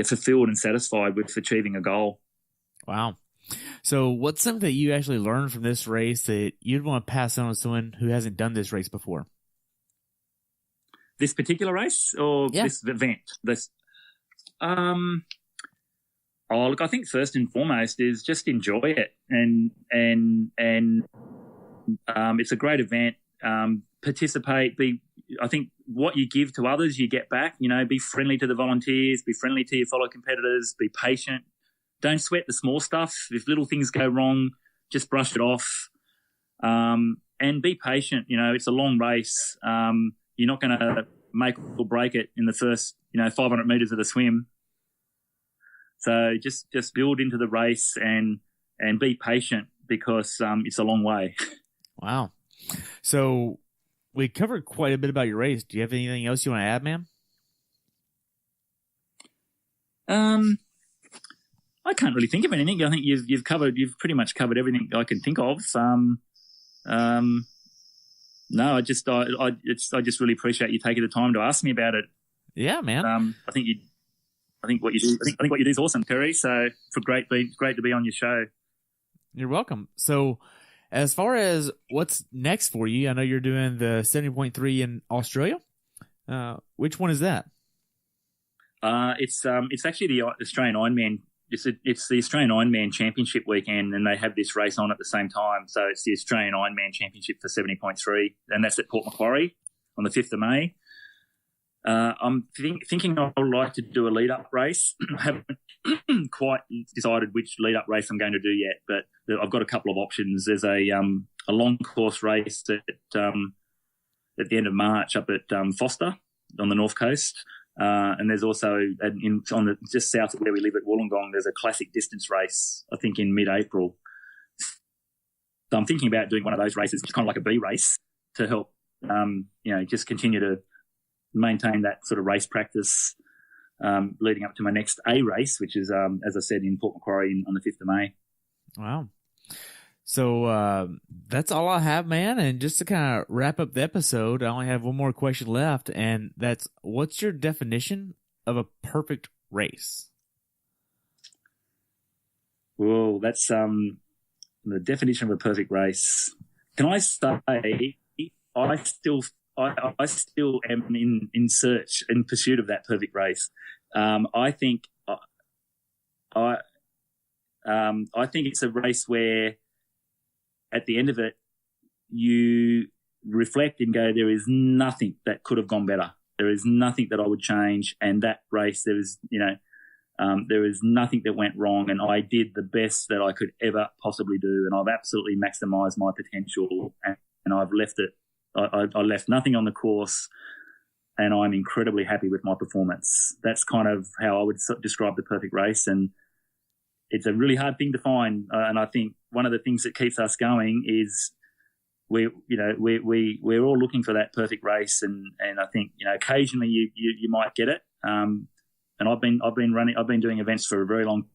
fulfilled and satisfied with achieving a goal. Wow. So what's something that you actually learned from this race that you'd want to pass on to someone who hasn't done this race before? This particular race or this event? Look, I think first and foremost is just enjoy it, and it's a great event. Participate. I think what you give to others, you get back. Be friendly to the volunteers, be friendly to your fellow competitors, be patient. Don't sweat the small stuff. If little things go wrong, just brush it off. And be patient. It's a long race. You're not going to make or break it in the first, 500 meters of the swim. So just build into the race and be patient, because it's a long way. Wow. So we covered quite a bit about your race. Do you have anything else you want to add, man? I can't really think of anything. I think you've pretty much covered everything I can think of. No, I just really appreciate you taking the time to ask me about it. Yeah, man. I think what you do is awesome, Terry. So it's great to be on your show. You're welcome. So, as far as what's next for you, I know you're doing the 70.3 in Australia. Which one is that? It's actually the Australian Ironman. It's the Australian Ironman Championship weekend, and they have this race on at the same time. So it's the Australian Ironman Championship for 70.3, and that's at Port Macquarie on the 5th of May. I'm thinking I would like to do a lead-up race. I haven't quite decided which lead-up race I'm going to do yet, but I've got a couple of options. There's a long course race at the end of March up at Foster on the North Coast. And there's also just south of where we live at Wollongong, there's a classic distance race, I think in mid-April. So I'm thinking about doing one of those races, kind of like a B race, to help, just continue to maintain that sort of race practice leading up to my next A race, which is, as I said, in Port Macquarie on the 5th of May. Wow. So that's all I have, man. And just to kind of wrap up the episode, I only have one more question left, and that's, what's your definition of a perfect race? Well, that's the definition of a perfect race. Can I say I still am in search, in pursuit of that perfect race. I think I think it's a race where at the end of it, you reflect and go, there is nothing that could have gone better. There is nothing that I would change. And that race, there was nothing that went wrong. And I did the best that I could ever possibly do. And I've absolutely maximized my potential. And I've left it. I left nothing on the course. And I'm incredibly happy with my performance. That's kind of how I would describe the perfect race. And it's a really hard thing to find. And I think one of the things that keeps us going is we're all looking for that perfect race. And I think, occasionally you might get it. And I've been doing events for a very long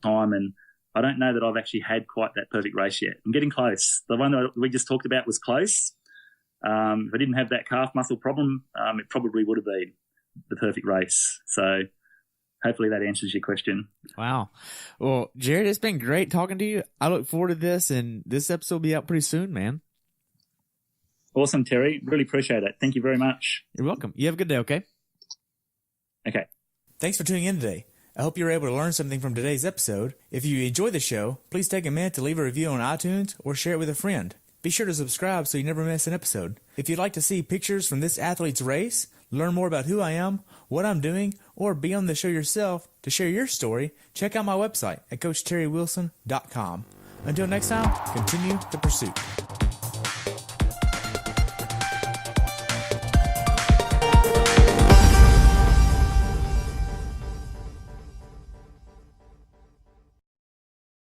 time, and I don't know that I've actually had quite that perfect race yet. I'm getting close. The one that we just talked about was close. If I didn't have that calf muscle problem, it probably would have been the perfect race. So hopefully that answers your question. Wow. Well, Gerard, it's been great talking to you. I look forward to this, and this episode will be out pretty soon, man. Awesome, Terry. Really appreciate it. Thank you very much. You're welcome. You have a good day, okay? Okay. Thanks for tuning in today. I hope you were able to learn something from today's episode. If you enjoyed the show, please take a minute to leave a review on iTunes or share it with a friend. Be sure to subscribe so you never miss an episode. If you'd like to see pictures from this athlete's race, learn more about who I am, what I'm doing, or be on the show yourself to share your story, check out my website at CoachTerryWilson.com. Until next time, continue the pursuit.